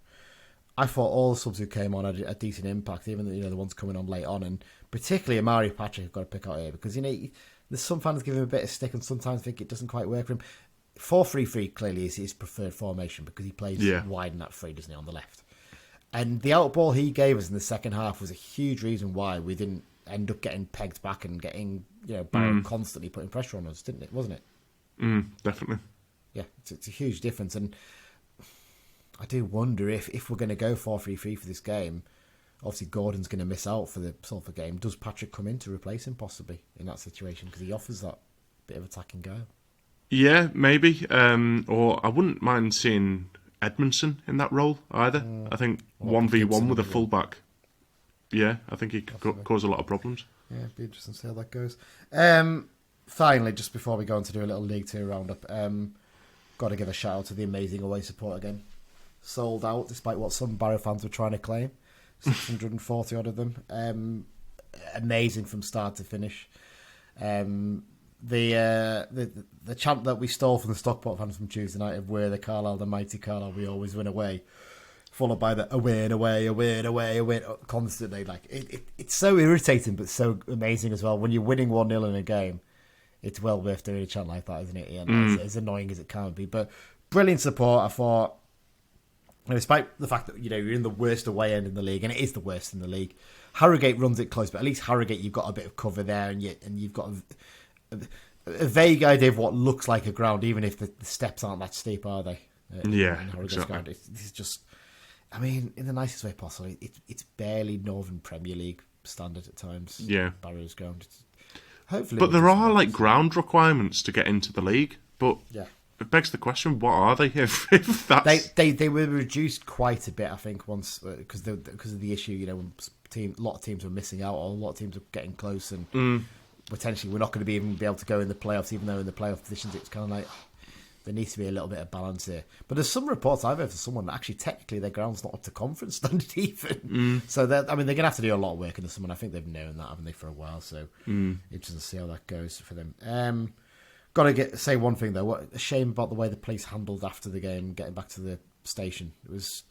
I thought all the subs who came on had a decent impact, even the ones coming on late on, and particularly Amari Patrick, I've got to pick out here, because, there's some fans give him a bit of stick and sometimes think it doesn't quite work for him. 4-3-3 clearly is his preferred formation because he plays wide in that three, doesn't he, on the left. And the out ball he gave us in the second half was a huge reason why we didn't end up getting pegged back and getting, Barrow constantly putting pressure on us, didn't it? Wasn't it? Definitely. Yeah, it's a huge difference. And I do wonder if we're going to go 4-3-3 for this game, obviously Gordon's going to miss out for the Salford game. Does Patrick come in to replace him possibly in that situation? Because he offers that bit of attacking go. Yeah, maybe. Or I wouldn't mind seeing Edmondson in that role either. I think 1v1 with a fullback. Yeah, I think he could cause a lot of problems. Yeah, it'd be interesting to see how that goes. Finally, just before we go on to do a little League 2 roundup, got to give a shout out to the amazing away support again. Sold out, despite what some Barrow fans were trying to claim. 640 odd of them. Amazing from start to finish. The chant that we stole from the Stockport fans from Tuesday night of "We're the Carlisle, the mighty Carlisle, we always win away," followed by the away and away, away and away, away constantly. Like it's so irritating, but so amazing as well. When you're winning 1-0 in a game, it's well worth doing a chant like that, isn't it? Yeah, as annoying as it can be, but brilliant support. I thought, despite the fact that you're in the worst away end in the league, and it is the worst in the league. Harrogate runs it close, but at least Harrogate you've got a bit of cover there, and you've got a vague idea of what looks like a ground, even if the steps aren't that steep, are they? Exactly. Ground. It's just, I mean, in the nicest way possible, it's barely Northern Premier League standard at times. Yeah, Barrow's ground. Hopefully, but there are like ground requirements to get into the league. But it begs the question: what are they? If that's they were reduced quite a bit, I think, once because of the issue. When a lot of teams were missing out, or a lot of teams were getting close, and potentially we're not going to be able to go in the playoffs, even though in the playoff positions it's kind of like There needs to be a little bit of balance here. But there's some reports I've heard from someone that actually technically their ground's not up to conference standard even. So they're going to have to do a lot of work in the summer. And I think they've known that, haven't they, for a while. So interesting to see how that goes for them. Got to say one thing though. What a shame about the way the police handled after the game, getting back to the station. It was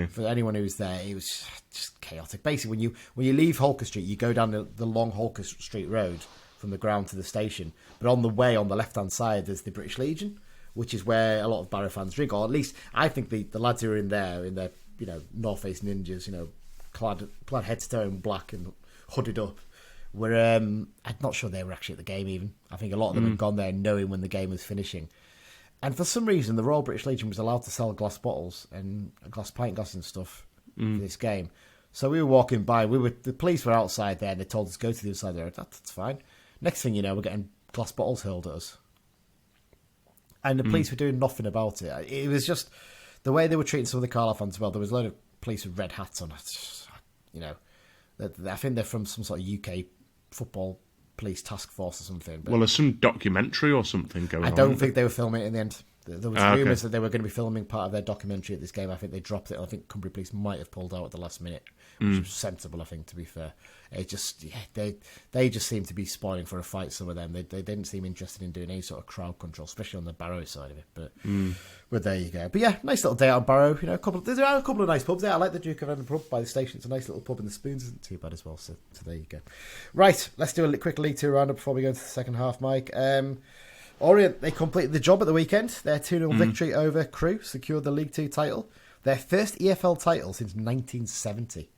for anyone who was there, it was just chaotic. Basically, when you leave Holker Street, you go down the long Holker Street road from the ground to the station. But on the way, on the left hand side, there's the British Legion, which is where a lot of Barrow fans drink. Or at least I think the lads who are in their North Face ninjas, clad head to toe in black and hooded up. I'm not sure they were actually at the game even. I think a lot of them had gone there knowing when the game was finishing. And for some reason, the Royal British Legion was allowed to sell glass bottles and pint glasses and stuff for this game. So we were walking by. The police were outside there and they told us to go to the other side of the road. That's fine. Next thing you know, we're getting glass bottles hurled at us. And the police were doing nothing about it. It was just the way they were treating some of the Carlisle fans as well. There was a load of police with red hats on. I think they're from some sort of UK football police task force or something. But well, there's some documentary or something going on. I don't think they were filming it in the end. There was rumours that they were going to be filming part of their documentary at this game. I think they dropped it. I think Cumbria Police might have pulled out at the last minute, which was sensible, I think, to be fair. It just, they just seemed to be spoiling for a fight, some of them. They didn't seem interested in doing any sort of crowd control, especially on the Barrow side of it. But there you go. But yeah, nice little day out on Barrow. There are a couple of nice pubs there. I like the Duke of Edinburgh pub by the station. It's a nice little pub, and the Spoons isn't too bad as well. So there you go. Right, let's do a quick League Two roundup before we go into the second half, Mike. Orient, they completed the job at the weekend. Their 2-0 victory over Crewe secured the League Two title. Their first EFL title since 1970.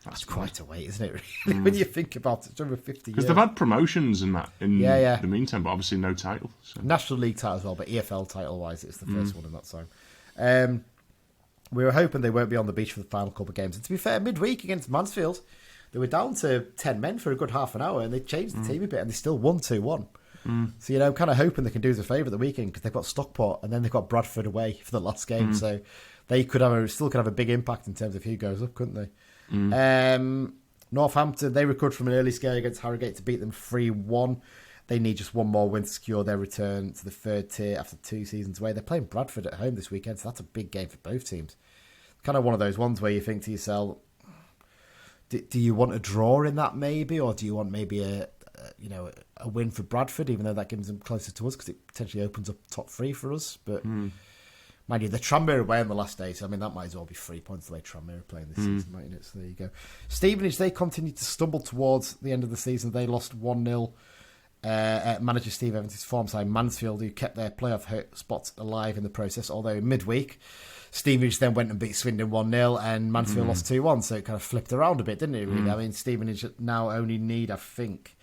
That's quite a wait, isn't it, really? When you think about it, it's over 50 years. Because they've had promotions in the meantime, but obviously no title. So. National League title as well, but EFL title-wise, it's the first one in that time. We were hoping they won't be on the beach for the final couple of games. And to be fair, midweek against Mansfield, they were down to 10 men for a good half an hour, and they changed the team a bit, and they still won 2-1. So, I'm kind of hoping they can do us a favour the weekend because they've got Stockport and then they've got Bradford away for the last game. So they still could have a big impact in terms of who goes up, couldn't they? Northampton, they recovered from an early scare against Harrogate to beat them 3-1. They need just one more win to secure their return to the third tier after 2 seasons away. They're playing Bradford at home this weekend, so that's a big game for both teams. Kind of one of those ones where you think to yourself, do you want a draw in that maybe, or do you want maybe a win for Bradford, even though that gives them closer to us because it potentially opens up top 3 for us. But mind you, the Tranmere away on the last day, so that might as well be 3 points the way Tranmere are playing this season, mightn't it? So there you go. Stevenage, they continued to stumble towards the end of the season. They lost 1-0 at manager Steve Evans' form side Mansfield, who kept their playoff spots alive in the process, although midweek Stevenage then went and beat Swindon 1-0 and Mansfield lost 2-1, so it kind of flipped around a bit, didn't it, really? Stevenage now only need, I think,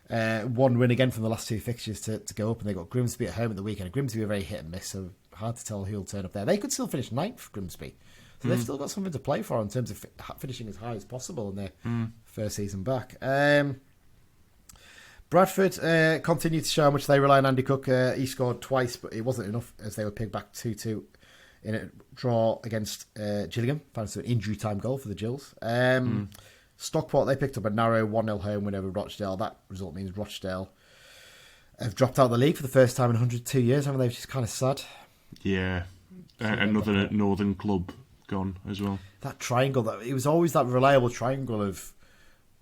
one win again from the last 2 fixtures to go up, and they got Grimsby at home at the weekend. Grimsby are very hit and miss, so hard to tell who'll turn up there. They could still finish 9th, Grimsby, so they've still got something to play for in terms of finishing as high as possible in their first season back. Bradford continued to show how much they rely on Andy Cook. He scored twice, but it wasn't enough as they were picked back 2-2 in a draw against Gillingham, thanks to an injury time goal for the Gills. Stockport, they picked up a narrow 1-0 home win over Rochdale. That result means Rochdale have dropped out of the league for the first time in 102 years, haven't they? Which is kind of sad. Yeah. Another northern club gone as well. That triangle, it was always that reliable triangle of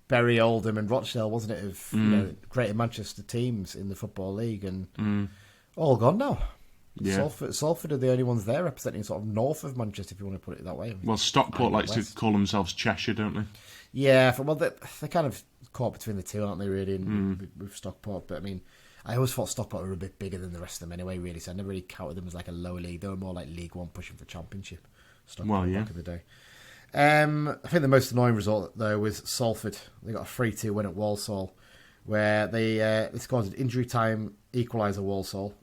Bury, Oldham and Rochdale, wasn't it? Of Greater Manchester teams in the Football League, and all gone now. Yeah. Salford are the only ones there representing sort of north of Manchester, if you want to put it that way. Well, Stockport likes to call themselves Cheshire, don't they? Yeah, well, they're kind of caught between the two, aren't they, really, with Stockport? But, I always thought Stockport were a bit bigger than the rest of them anyway, really, so I never really counted them as like a lower league. They were more like League One pushing for Championship. Stockport back in the day. I think the most annoying result, though, was Salford. They got a 3-2 win at Walsall, where they scored an injury time equaliser Walsall,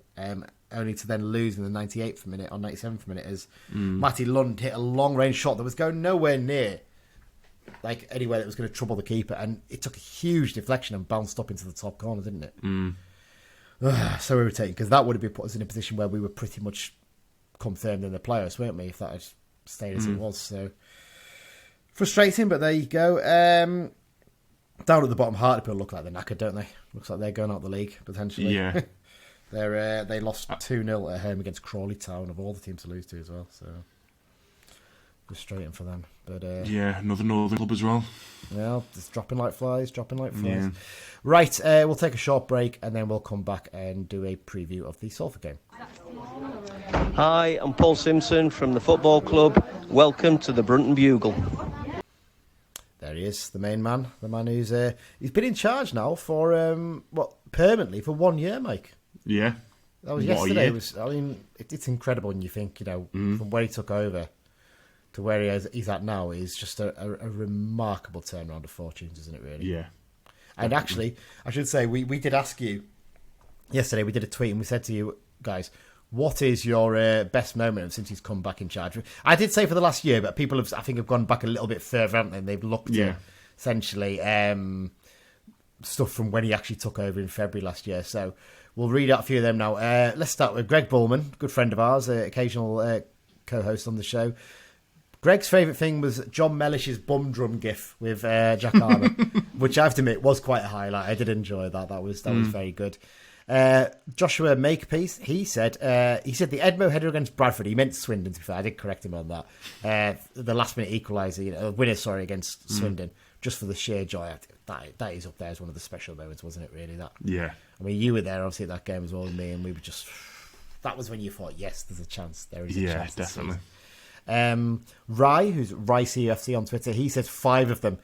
only to then lose in the 98th minute or 97th minute as Matty Lund hit a long-range shot that was going nowhere near like anywhere that was going to trouble the keeper, and it took a huge deflection and bounced up into the top corner, didn't it? So irritating, because that would have put us in a position where we were pretty much confirmed in the playoffs, weren't we, if that had stayed as it was. So frustrating, but there you go. Down at the bottom, Hartlepool look like they're knackered, don't they? Looks like they're going out of the league, potentially. Yeah. They lost 2-0 at home against Crawley Town, of all the teams to lose to as well. So frustrating for them. But another Northern club as well. Well, it's dropping like flies. Yeah. Right, we'll take a short break and then we'll come back and do a preview of the Salford game. Hi, I'm Paul Simpson from the football club. Welcome to the Brunton Bugle. There he is, the main man, the man who's he's been in charge now for permanently for 1 year, Mike. Yeah, that was yesterday. It's incredible when you think, from where he took over to where he's at now is just a remarkable turnaround of fortunes, isn't it? Really? Yeah. And actually, I should say we did ask you yesterday. We did a tweet and we said to you guys, what is your best moment since he's come back in charge? I did say for the last year, but people have gone back a little bit further, haven't they? And they've looked at essentially stuff from when he actually took over in February last year. So we'll read out a few of them now. Let's start with Greg Bullman, good friend of ours, occasional co-host on the show. Greg's favourite thing was John Mellish's bum drum gif with Jack Armour, which I have to admit was quite a highlight. I did enjoy that. That was very good. Joshua Makepeace, he said the Edmo header against Bradford, he meant Swindon, to be fair. I did correct him on that. The last minute equaliser, winner, against Swindon, just for the sheer joy. That is up there as one of the special moments, wasn't it, really? That. Yeah. I mean, you were there, obviously, at that game as well as me, and we were just... That was when you thought, yes, there's a chance. There is a chance. Yeah, definitely. Rye, who's RyeCFC on Twitter, he said 5 of them,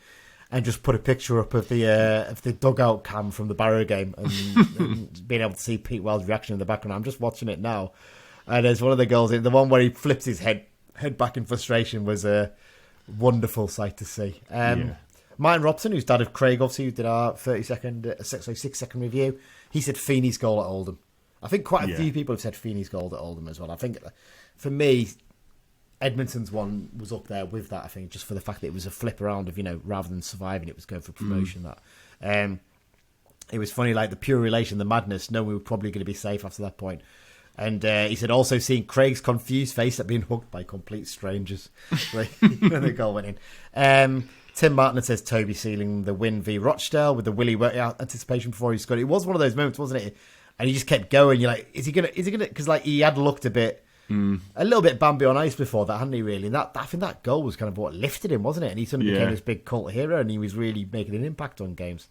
and just put a picture up of the dugout cam from the Barrow game, and being able to see Pete Wells' reaction in the background. I'm just watching it now, and there's one of the goals, the one where he flips his head back in frustration, was a wonderful sight to see. Martin Robson, who's dad of Craig, obviously, who did our 6-second review, he said Feeney's goal at Oldham. I think quite a few people have said Feeney's goal at Oldham as well. I think, for me, Edmonton's one was up there with that, I think, just for the fact that it was a flip around of, rather than surviving, it was going for promotion. That it was funny, like the pure relation, the madness, knowing we were probably going to be safe after that point. And he said also seeing Craig's confused face at being hooked by complete strangers when the goal went in. Tim Martin says Toby sealing the win v Rochdale with the Willie anticipation before he scored. It was one of those moments, wasn't it? And he just kept going. You're like, is he gonna? Because like he had looked a little bit Bambi on ice before that, hadn't he? Really, and I think that goal was kind of what lifted him, wasn't it? And he suddenly became this big cult hero, and he was really making an impact on games.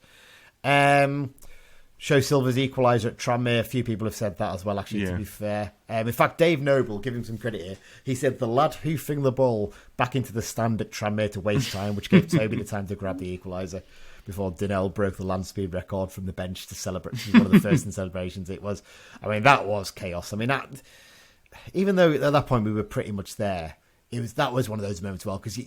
Show Silver's equaliser at Tranmere. A few people have said that as well, actually, to be fair. In fact, Dave Noble, give him some credit here, he said the lad hoofing the ball back into the stand at Tranmere to waste time, which gave Toby the time to grab the equaliser before Dinnell broke the land speed record from the bench to celebrate. It was one of the first in celebrations. That was chaos. I mean, even though at that point we were pretty much there, that was one of those moments as well, because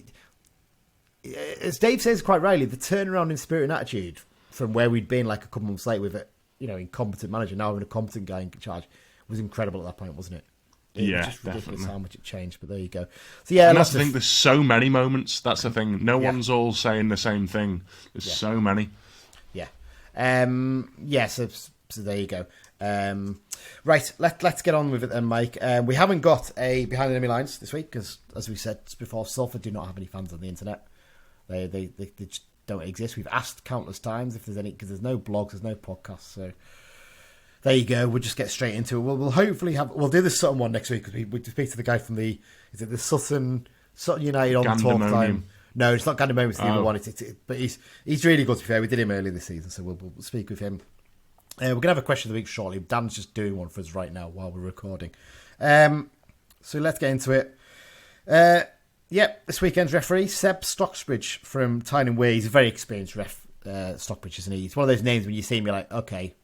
as Dave says quite rightly, the turnaround in spirit and attitude from where we'd been like a couple months later with an incompetent manager, now having a competent guy in charge, was incredible at that point, wasn't it? It was just ridiculous definitely. How much it changed, but there you go. So and that's the thing, there's so many moments, that's the thing. No one's all saying the same thing. There's so many. Yeah. So there you go. Right, let's get on with it then, Mike. We haven't got a Behind Enemy Lines this week, because, as we said before, Salford do not have any fans on the internet. They just don't exist. We've asked countless times if there's any, because there's no blogs, there's no podcasts, so there you go. We'll just get straight into it. We'll hopefully we'll do the Sutton one next week, because we speak to the guy from the Sutton United on the talk time. No, it's not Gandamonium, it's the other one. But he's really good, to be fair. We did him earlier this season, so we'll speak with him. We're going to have a question of the week shortly. Dan's just doing one for us right now while we're recording. So let's get into it. This weekend's referee, Seb Stocksbridge from Tyne and Wear. He's a very experienced ref, Stockbridge, isn't he? It's one of those names when you see him, you're like, okay,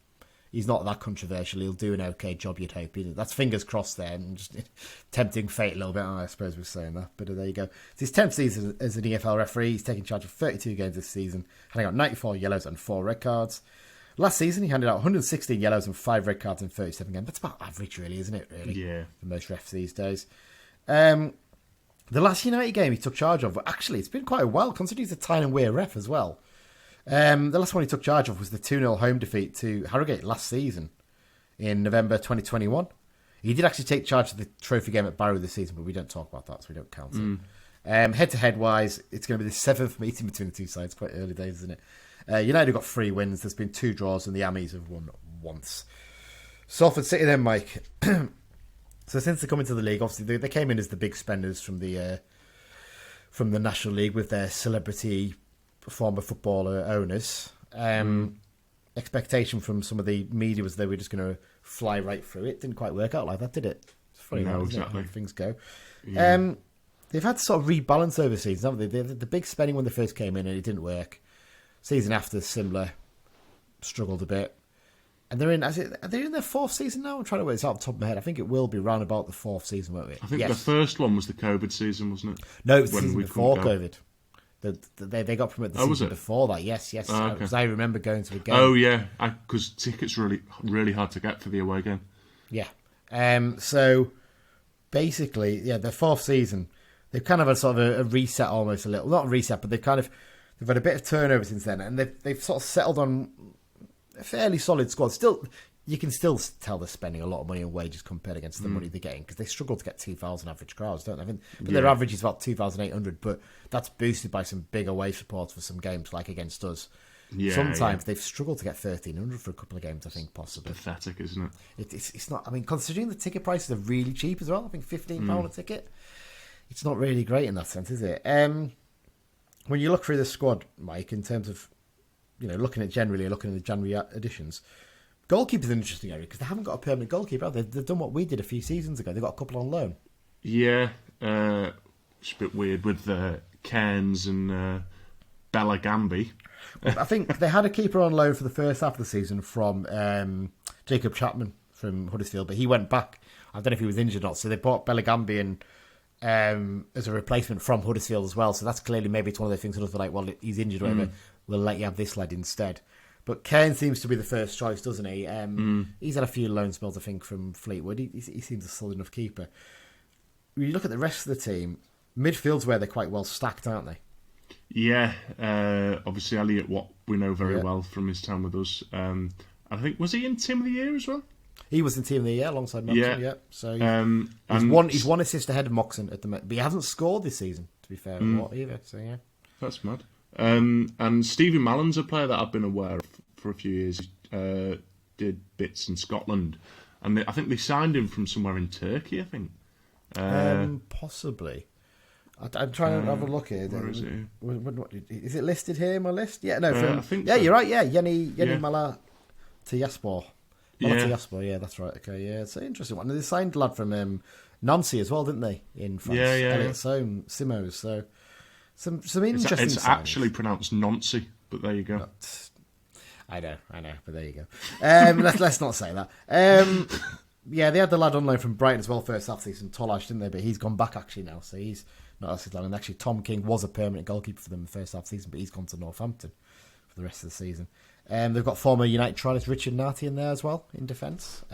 he's not that controversial. He'll do an okay job, you'd hope. That's fingers crossed there, and just tempting fate a little bit. I suppose we're saying that, but there you go. It's his 10th season as an EFL referee. He's taken charge of 32 games this season, handing out 94 yellows and 4 red cards. Last season, he handed out 116 yellows and 5 red cards in 37 games. That's about average, really, isn't it? Really, for most refs these days. The last United game he took charge of, actually, it's been quite a while, considering he's a Tyne and Wear ref as well. The last one he took charge of was the 2-0 home defeat to Harrogate last season in November 2021. He did actually take charge of the trophy game at Barrow this season, but we don't talk about that, so we don't count it. Head-to-head wise, it's going to be the 7th meeting between the two sides. Quite early days, isn't it? United have got 3 wins. There's been 2 draws, and the Ammies have won once. Salford City then, Mike. So since they come into the league, obviously they came in as the big spenders from the National League with their celebrity former footballer owners. Expectation from some of the media was they were just going to fly right through it. Didn't quite work out like that, did it? It's funny, No, isn't exactly. it, how things go. Yeah. They've had to sort of rebalance over seasons, haven't they? The big spending when they first came in and it didn't work. Season after, similar, struggled a bit. And are they in their fourth season now? I'm trying to work this out off the top of my head. I think it will be round about the fourth season, won't it? I think the first one was the COVID season, wasn't it? No, it was the When season we before couldn't go. COVID. They got promoted the was season it? before that. Yes. okay. Because I remember going to a game. Oh yeah, because tickets really hard to get for the away game. Yeah. So basically, their fourth season, they've kind of had sort of a reset almost a little. Not a reset, but they've had a bit of turnover since then, and they've sort of settled on a fairly solid squad. Still, you can still tell they're spending a lot of money on wages compared against the money they're getting, because they struggle to get 2,000 average crowds, don't they? I mean, but their average is about 2,800, but that's boosted by some big away supports for some games, like against us. Yeah, Sometimes they've struggled to get 1,300 for a couple of games, I think, possibly. Pathetic, isn't it? It's not. I mean, considering the ticket prices are really cheap as well, I think £15 a ticket. It's not really great in that sense, is it? When you look through the squad, Mike, in terms of looking at the January additions, goalkeeper's an interesting area because they haven't got a permanent goalkeeper. They've done what we did a few seasons ago. They've got a couple on loan. Yeah, it's a bit weird with Cairns and Belagambi. I think they had a keeper on loan for the first half of the season from Jacob Chapman from Huddersfield, but he went back. I don't know if he was injured or not, so they bought Belagambi in as a replacement from Huddersfield as well. So that's clearly maybe it's one of the things that are like, well, he's injured or whatever, we'll let you have this lad instead. But Cairn seems to be the first choice, doesn't he? He's had a few loan spells, I think, from Fleetwood. He seems a solid enough keeper. When you look at the rest of the team, midfield's where they're quite well stacked, aren't they? Yeah, obviously Elliot Watt we know very well from his time with us. I think, was he in Team of the Year as well? He was in Team of the Year alongside Moxon, yeah. So he's one assist ahead of Moxon at the moment, but he hasn't scored this season, to be fair, Watt either. So yeah, that's mad. And Stevie Mallon's a player that I've been aware of for a few years. Did bits in Scotland, and I think they signed him from somewhere in Turkey. I think possibly. I'm trying to have a look here. Where is it? Is it listed here in my list? Yeah, no. I think so. You're right. Yeah, Yeni Yeah. Malatyaspor. Yeah. Malatyaspor, yeah, that's right. Okay, yeah, it's an interesting one. And they signed a lad from Nancy as well, didn't they? In France, Elliot Sohn, Simos. So some interesting. It's actually pronounced Nancy, but there you go. I know, but there you go. Let's not say that. Yeah, they had the lad on loan from Brighton as well first half season, Tolash, didn't they? But he's gone back actually now, so he's not as long. And actually, Tom King was a permanent goalkeeper for them in the first half season, but he's gone to Northampton for the rest of the season. They've got former United trialist Richard Narty in there as well in defence.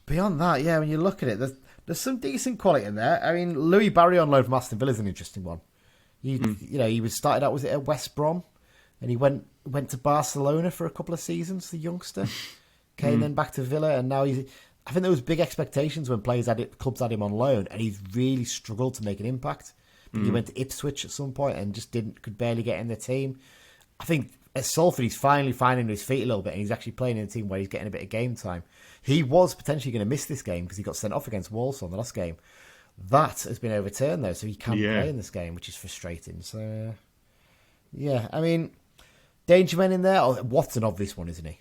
Beyond that, when you look at it, there's some decent quality in there. I mean, Louis Barry on loan from Aston Villa is an interesting one. He was started out, was it at West Brom, and he went to Barcelona for a couple of seasons. The youngster came then back to Villa, and now I think there was big expectations when clubs had him on loan, and he's really struggled to make an impact. He went to Ipswich at some point and just could barely get in the team. I think at Salford he's finally finding his feet a little bit, and he's actually playing in a team where he's getting a bit of game time. He was potentially going to miss this game because he got sent off against Walsall in the last game. That has been overturned though, so he can't play in this game, which is frustrating. So I mean, danger men in there. Watt's an obvious one, isn't he?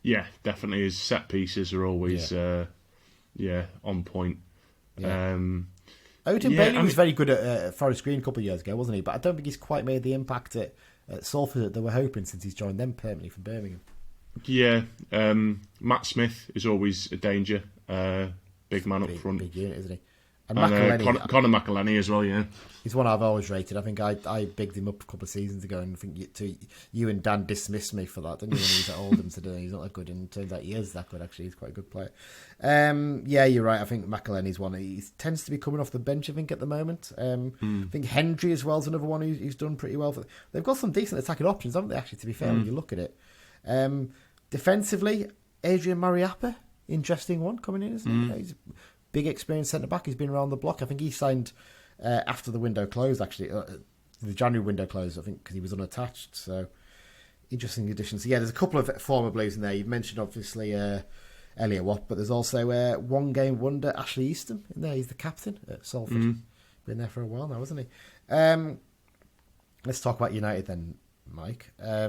Yeah, definitely. His set pieces are always on point. Yeah. Odin Bailey was very good at Forest Green a couple of years ago, wasn't he? But I don't think he's quite made the impact at Salford that they were hoping since he's joined them permanently from Birmingham. Yeah, Matt Smith is always a danger. Big man up front. Big unit, isn't he? And Conor McElhenney as well, yeah. He's one I've always rated. I think I bigged him up a couple of seasons ago, and I think you and Dan dismissed me for that, didn't you, when he was at Oldham today? He's not that good, and it turns out he is that good, actually. He's quite a good player. Yeah, you're right. I think McElhenney's one. He tends to be coming off the bench, I think, at the moment. I think Hendry as well is another one who's done pretty well. They've got some decent attacking options, haven't they, actually, to be fair, when you look at it. Defensively, Adrian Mariappa, interesting one coming in, isn't he? He's a big experienced centre-back. He's been around the block. I think he signed after the window closed, actually. The January window closed, I think, because he was unattached. So interesting additions. Yeah, there's a couple of former Blues in there. You've mentioned, obviously, Elliot Watt, but there's also one-game wonder Ashley Easton in there. He's the captain at Salford. Been there for a while now, hasn't he? Let's talk about United then, Mike. I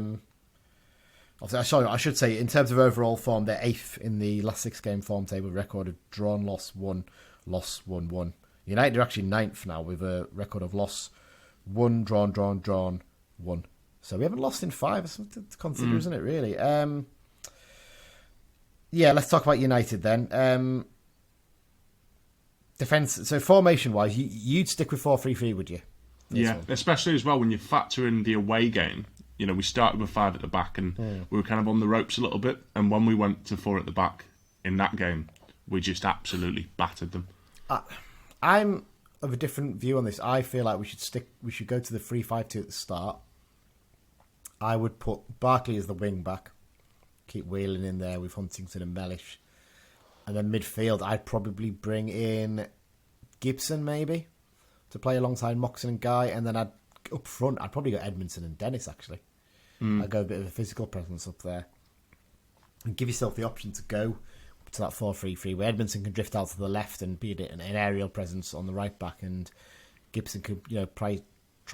should say, in terms of overall form, they're 8th in the last 6-game form table, record of drawn, loss, won, 1. United are actually 9th now with a record of loss, 1, drawn, 1. So we haven't lost in 5. It's something to consider, isn't it, really? Yeah, let's talk about United then. Defence. So formation-wise, you'd stick with 4-3-3, would you? Yeah, especially as well when you factor in the away game. You know, we started with 5 at the back and we were kind of on the ropes a little bit. And when we went to 4 at the back in that game, we just absolutely battered them. I'm of a different view on this. I feel like we should go to the 3-5-2 at the start. I would put Barclay as the wing back, keep Whelan in there with Huntington and Mellish. And then midfield, I'd probably bring in Gibson maybe to play alongside Moxon and Guy. And then up front, I'd probably go Edmondson and Dennis, actually. I'd go a bit of a physical presence up there. And give yourself the option to go to that 4-3-3 where Edmondson can drift out to the left and be an aerial presence on the right back, and Gibson could try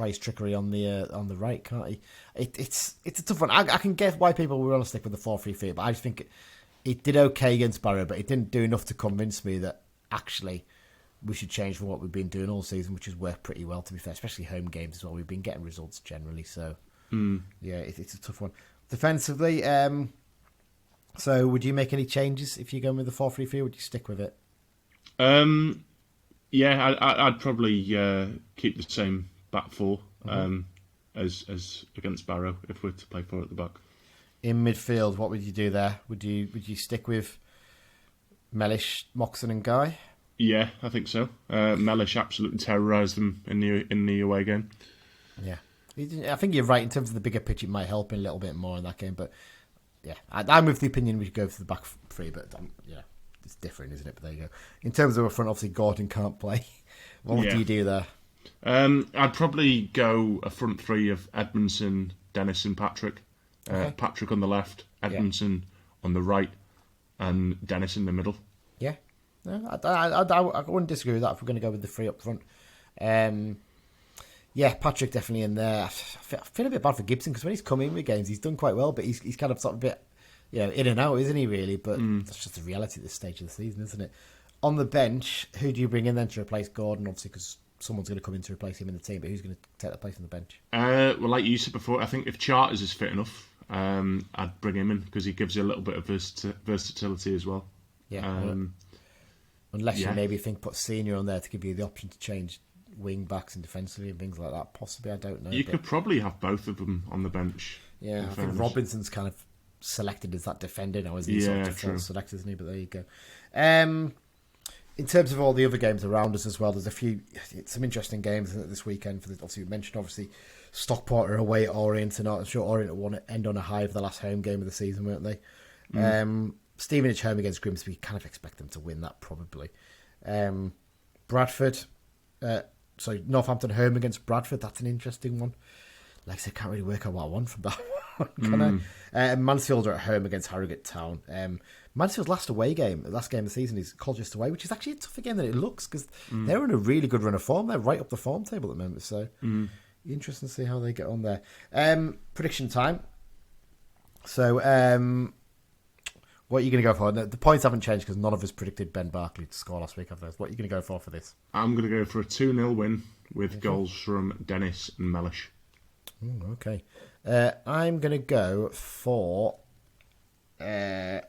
his trickery on the right, can't he? It's a tough one. I can get why people will want to stick with the 4-3-3, but I just think it did okay against Barrow, but it didn't do enough to convince me that actually we should change from what we've been doing all season, which has worked pretty well, to be fair, especially home games as well. We've been getting results generally, so yeah, it's a tough one. Defensively, so would you make any changes if you're going with the 4-3-3, or would you stick with it? Yeah, I'd probably keep the same back 4 as against Barrow if we're to play 4 at the back. In midfield, what would you do there? Would you stick with Mellish, Moxon and Guy? Yeah, I think so. Mellish absolutely terrorised them in the away game. Yeah, I think you're right. In terms of the bigger pitch, it might help a little bit more in that game. But yeah, I'm with the opinion we should go for the back 3. But yeah, it's different, isn't it? But there you go. In terms of a front, obviously Gordon can't play. What would you do there? I'd probably go a front 3 of Edmondson, Dennis and Patrick. Okay. Patrick on the left, Edmondson on the right, and Dennis in the middle. Yeah. No, I wouldn't disagree with that if we're going to go with the 3 up front. Yeah, Patrick definitely in there. I feel a bit bad for Gibson because when he's come in with games, he's done quite well, but he's kind of sort of a bit, in and out, isn't he, really? But that's just the reality at this stage of the season, isn't it? On the bench, who do you bring in then to replace Gordon? Obviously, because someone's going to come in to replace him in the team, but who's going to take that place on the bench? Well, like you said before, I think if Charters is fit enough, I'd bring him in because he gives you a little bit of versatility as well. Yeah. Unless you maybe think put Senior on there to give you the option to change wing backs and defensively and things like that. Possibly, I don't know. You could probably have both of them on the bench. Yeah, I think Robinson's kind of selected as that defender now, isn't he? Sort of default select, isn't he? But there you go. In terms of all the other games around us as well, there's some interesting games this weekend. Obviously, we mentioned Stockport are away at Orient tonight. I'm sure Orient will want to end on a high for the last home game of the season, won't they? Stevenage home against Grimsby, kind of expect them to win that probably. Bradford, Northampton home against Bradford, that's an interesting one. Like I said, can't really work out what I want from that one, can I? Mansfield are at home against Harrogate Town. Mansfield's last game of the season is Colchester away, which is actually a tougher game than it looks because they're in a really good run of form. They're right up the form table at the moment, so interesting to see how they get on there. Prediction time. So, what are you going to go for? The points haven't changed because none of us predicted Ben Barclay to score last week. What are you going to go for this? I'm going to go for a 2-0 win with goals from Dennis and Mellish. Okay. I'm going to go for... I'm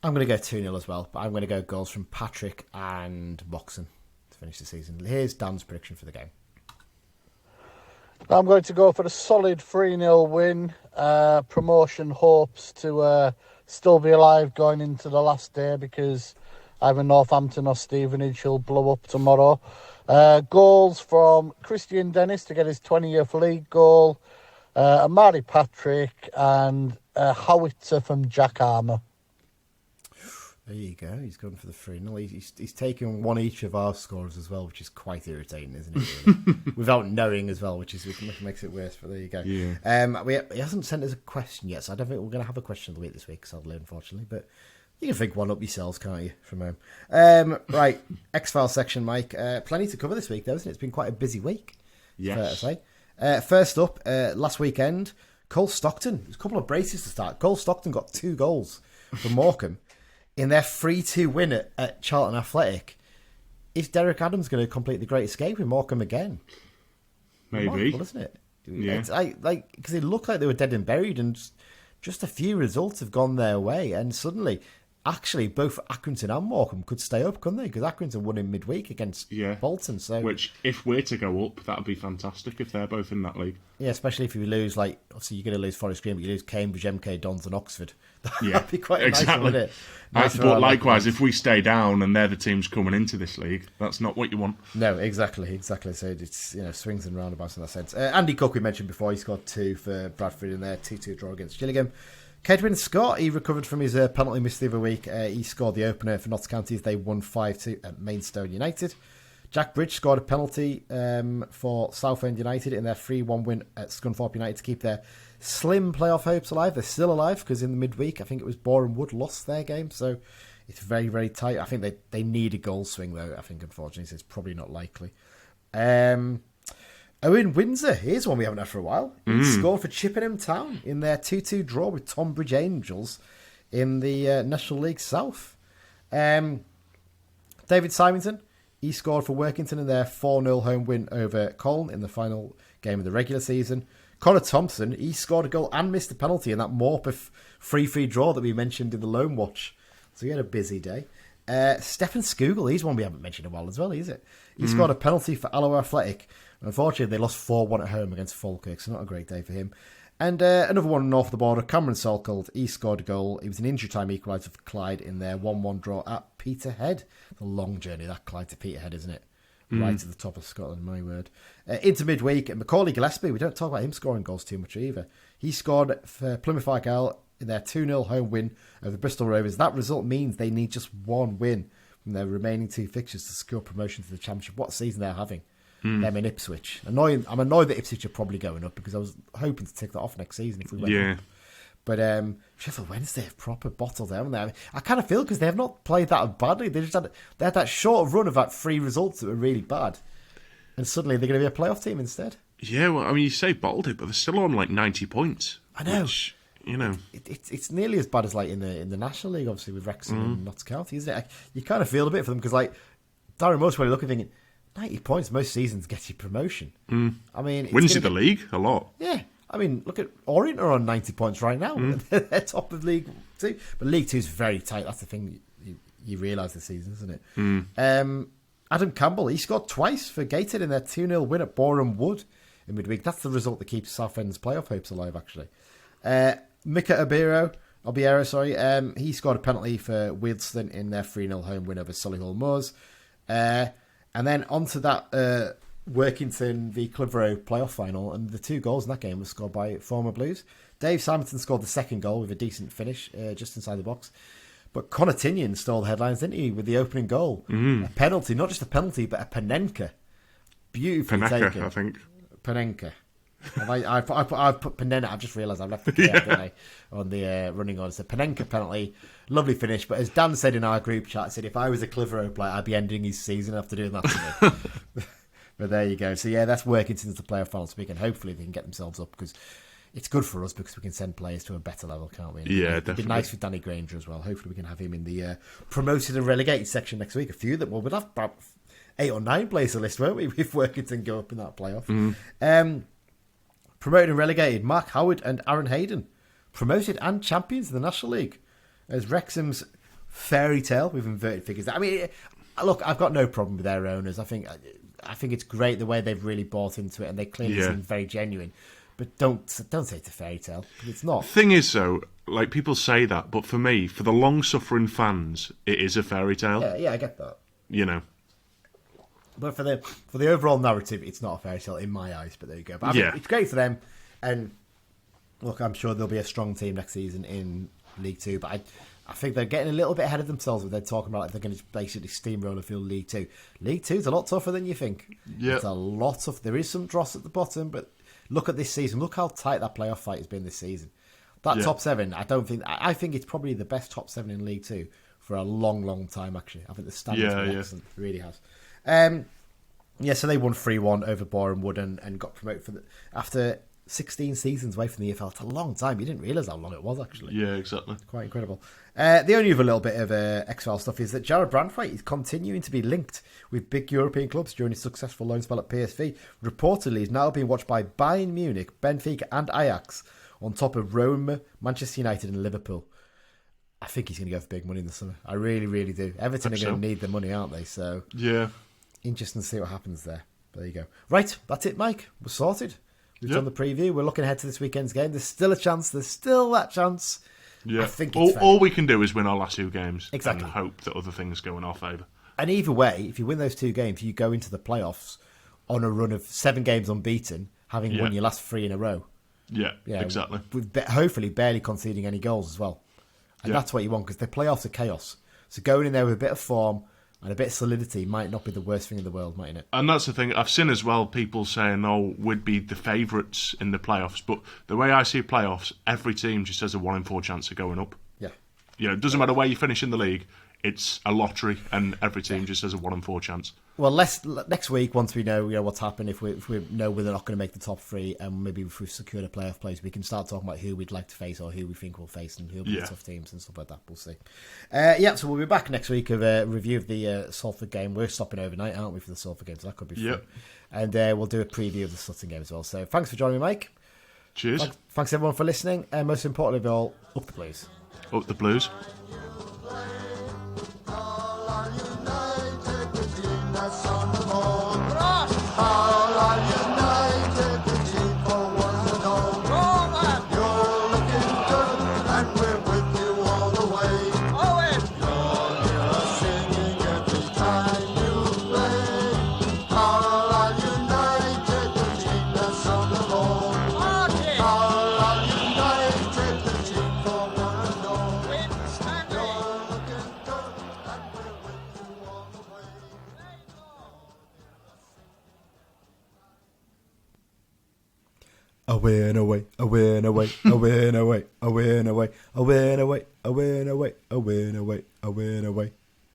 going to go 2-0 as well, but I'm going to go goals from Patrick and Moxon to finish the season. Here's Dan's prediction for the game. I'm going to go for a solid 3-0 win. Promotion hopes to still be alive going into the last day because either Northampton or Stevenage will blow up tomorrow. Goals from Christian Dennis to get his 20th league goal, Amari Patrick and a howitzer from Jack Armour. There you go. He's gone for the 3-0. He's taken one each of our scores as well, which is quite irritating, isn't it? Really? Without knowing as well, which makes it worse. But there you go. Yeah. He hasn't sent us a question yet, so I don't think we're going to have a question of the week this week, sadly, unfortunately. But you can think one up yourselves, can't you, from home? Right, X-Files section, Mike. Plenty to cover this week, though, isn't it? It's been quite a busy week, fair to say. First up, last weekend, Cole Stockton. There's a couple of braces to start. Cole Stockton got 2 goals for Morecambe in their 3-2 win at Charlton Athletic. Is Derek Adams going to complete the Great Escape with Morecambe again? Maybe. Remarkable, isn't it? Yeah. It's because it looked like they were dead and buried, and just a few results have gone their way, and suddenly, actually, both Accrington and Morecambe could stay up, couldn't they? Because Accrington won in midweek against Bolton. So, which, if we're to go up, that would be fantastic if they're both in that league. Yeah, especially if you lose, obviously you're going to lose Forest Green, but you lose Cambridge, MK Dons and Oxford. That'd be quite nice, wouldn't it? Nice but likewise, if we stay down and they're the teams coming into this league, that's not what you want. No, exactly. So it's swings and roundabouts in that sense. Andy Cook, we mentioned before, he scored 2 for Bradford in their 2-2 draw against Gillingham. Kedwin Scott, he recovered from his penalty miss the other week. He scored the opener for Notts County as they won 5-2 at Maidstone United. Jack Bridge scored a penalty for Southend United in their 3-1 win at Scunthorpe United to keep their slim playoff hopes alive. They're still alive because in the midweek, I think it was Boreham Wood lost their game, so it's very, very tight. I think they need a goal swing, though, I think, unfortunately, so it's probably not likely. Owen Windsor, here's one we haven't had for a while. He scored for Chippenham Town in their 2-2 draw with Tonbridge Angels in the National League South. David Symington, he scored for Workington in their 4-0 home win over Colne in the final game of the regular season. Connor Thompson, he scored a goal and missed a penalty in that Morpeth 3-3 draw that we mentioned in the Loan Watch. So he had a busy day. Stefan Skugel, he's one we haven't mentioned in a while as well, is it? He scored a penalty for Alloa Athletic. Unfortunately, they lost 4-1 at home against Falkirk, so not a great day for him. And another one north of the border, Cameron Salkeld, he scored a goal. He was an injury time equaliser for Clyde in their 1-1 draw at Peterhead. The long journey, that Clyde to Peterhead, isn't it? Right to the top of Scotland, my word. Into midweek, Macaulay Gillespie, we don't talk about him scoring goals too much either. He scored for Plymouth Argyle in their 2-0 home win over Bristol Rovers. That result means they need just one win from their remaining 2 fixtures to secure promotion to the Championship. What season they're having. Them in Ipswich. I'm annoyed that Ipswich are probably going up because I was hoping to take that off next season if we went up. But Sheffield Wednesday have proper bottled down there. I kind of feel because they have not played that badly. They had that short run of 3 results that were really bad, and suddenly they're going to be a playoff team instead. Yeah, well, I mean, you say bottled it, but they're still on 90 points. I know. Which, it's nearly as bad as in the National League, obviously with Wrexham and Notts County, isn't it? You kind of feel a bit for them because Darren Moore's probably looking thinking 90 points most seasons get you promotion. I mean, wins you the league a lot. Yeah. I mean, look at Orient are on 90 points right now. They're top of League 2. But League 2 is very tight. That's the thing you realise this season, isn't it? Adam Campbell, he scored twice for Gateshead in their 2-0 win at Boreham Wood in midweek. That's the result that keeps Southend's playoff hopes alive, actually. Mika Obiero, he scored a penalty for Wealdstone in their 3-0 home win over Solihull Moors. And then onto that Workington v Clitheroe playoff final, and the 2 goals in that game were scored by former Blues. Dave Simonton scored the second goal with a decent finish just inside the box. But Connor Tinian stole the headlines, didn't he, with the opening goal? A penalty, not just a penalty, but a Panenka. Beautifully taken. I think. Panenka. I put Panenka. I've just realised I've left the K out, on the running order. So Panenka penalty, lovely finish. But as Dan said in our group chat, said if I was a Clitheroe player, I'd be ending his season after doing that to me. But there you go. So yeah, that's working since the playoff final speak, and hopefully they can get themselves up because it's good for us because we can send players to a better level, can't we? Yeah, it'd definitely. be nice for Danny Granger as well. Hopefully we can have him in the promoted and relegated section next week. A few that we'll have about 8 or 9 players to list, won't we? If Workington go up in that playoff. Promoted and relegated, Mark Howard and Aaron Hayden. Promoted and champions of the National League. As Wrexham's fairy tale with inverted figures. I mean, look, I've got no problem with their owners. I think it's great the way they've really bought into it, and they clearly seem very genuine. But don't say it's a fairy tale, because it's not. Thing is, though, people say that, but for me, for the long-suffering fans, it is a fairy tale. Yeah, I get that. But for the overall narrative, it's not a fairy tale in my eyes. But there you go. But I mean, it's great for them, and look, I'm sure there'll be a strong team next season in League 2. But I think they're getting a little bit ahead of themselves when they're talking about they're going to basically steamroll a field League Two. League Two is a lot tougher than you think. Yeah. It's a lot of. There is some dross at the bottom, but look at this season. Look how tight that playoff fight has been this season. That top 7, I think it's probably the best top 7 in League Two for a long, long time. Actually, I think the standard's been excellent. It really has. So they won 3-1 over Boreham Wood and got promoted after 16 seasons away from the EFL. It's a long time. You didn't realise how long it was, actually. Yeah, exactly. Quite incredible. The only other little bit of XFL stuff is that Jared Branthwaite is continuing to be linked with big European clubs during his successful loan spell at PSV. Reportedly, he's now being watched by Bayern Munich, Benfica and Ajax, on top of Roma, Manchester United and Liverpool. I think he's going to go for big money in the summer. I really, really do. Everton are going to need the money, aren't they? So yeah, interesting to see what happens there. There you go. Right, that's it, Mike. We're sorted. We've done the preview. We're looking ahead to this weekend's game. There's still a chance. There's still that chance. Yeah. I think all we can do is win our last 2 games. Exactly. And hope that other things go in our favour. And either way, if you win those 2 games, you go into the playoffs on a run of 7 games unbeaten, having won your last 3 in a row. Yeah, exactly. With hopefully barely conceding any goals as well. And that's what you want, because the playoffs are chaos. So going in there with a bit of form and a bit of solidity might not be the worst thing in the world, mightn't it? And that's the thing. I've seen as well people saying, we'd be the favourites in the playoffs. But the way I see playoffs, every team just has a 1 in 4 chance of going up. Yeah. It doesn't matter where you finish in the league. It's a lottery, and every team just has a 1 in 4 chance. Well, next week, once we know what's happened, if we know we're not going to make the top 3, and maybe if we've secured a playoff place, we can start talking about who we'd like to face or who we think we'll face and who'll be the tough teams and stuff like that. We'll see. So we'll be back next week with a review of the Salford game. We're stopping overnight, aren't we, for the Salford game? So that could be fun. Yep. And we'll do a preview of the Sutton game as well. So thanks for joining me, Mike. Cheers. Thanks everyone for listening, and most importantly of all, up the Blues. Up the Blues. A win away, a win away, a win away, a win away, a win away, a win away, a win away, a win away.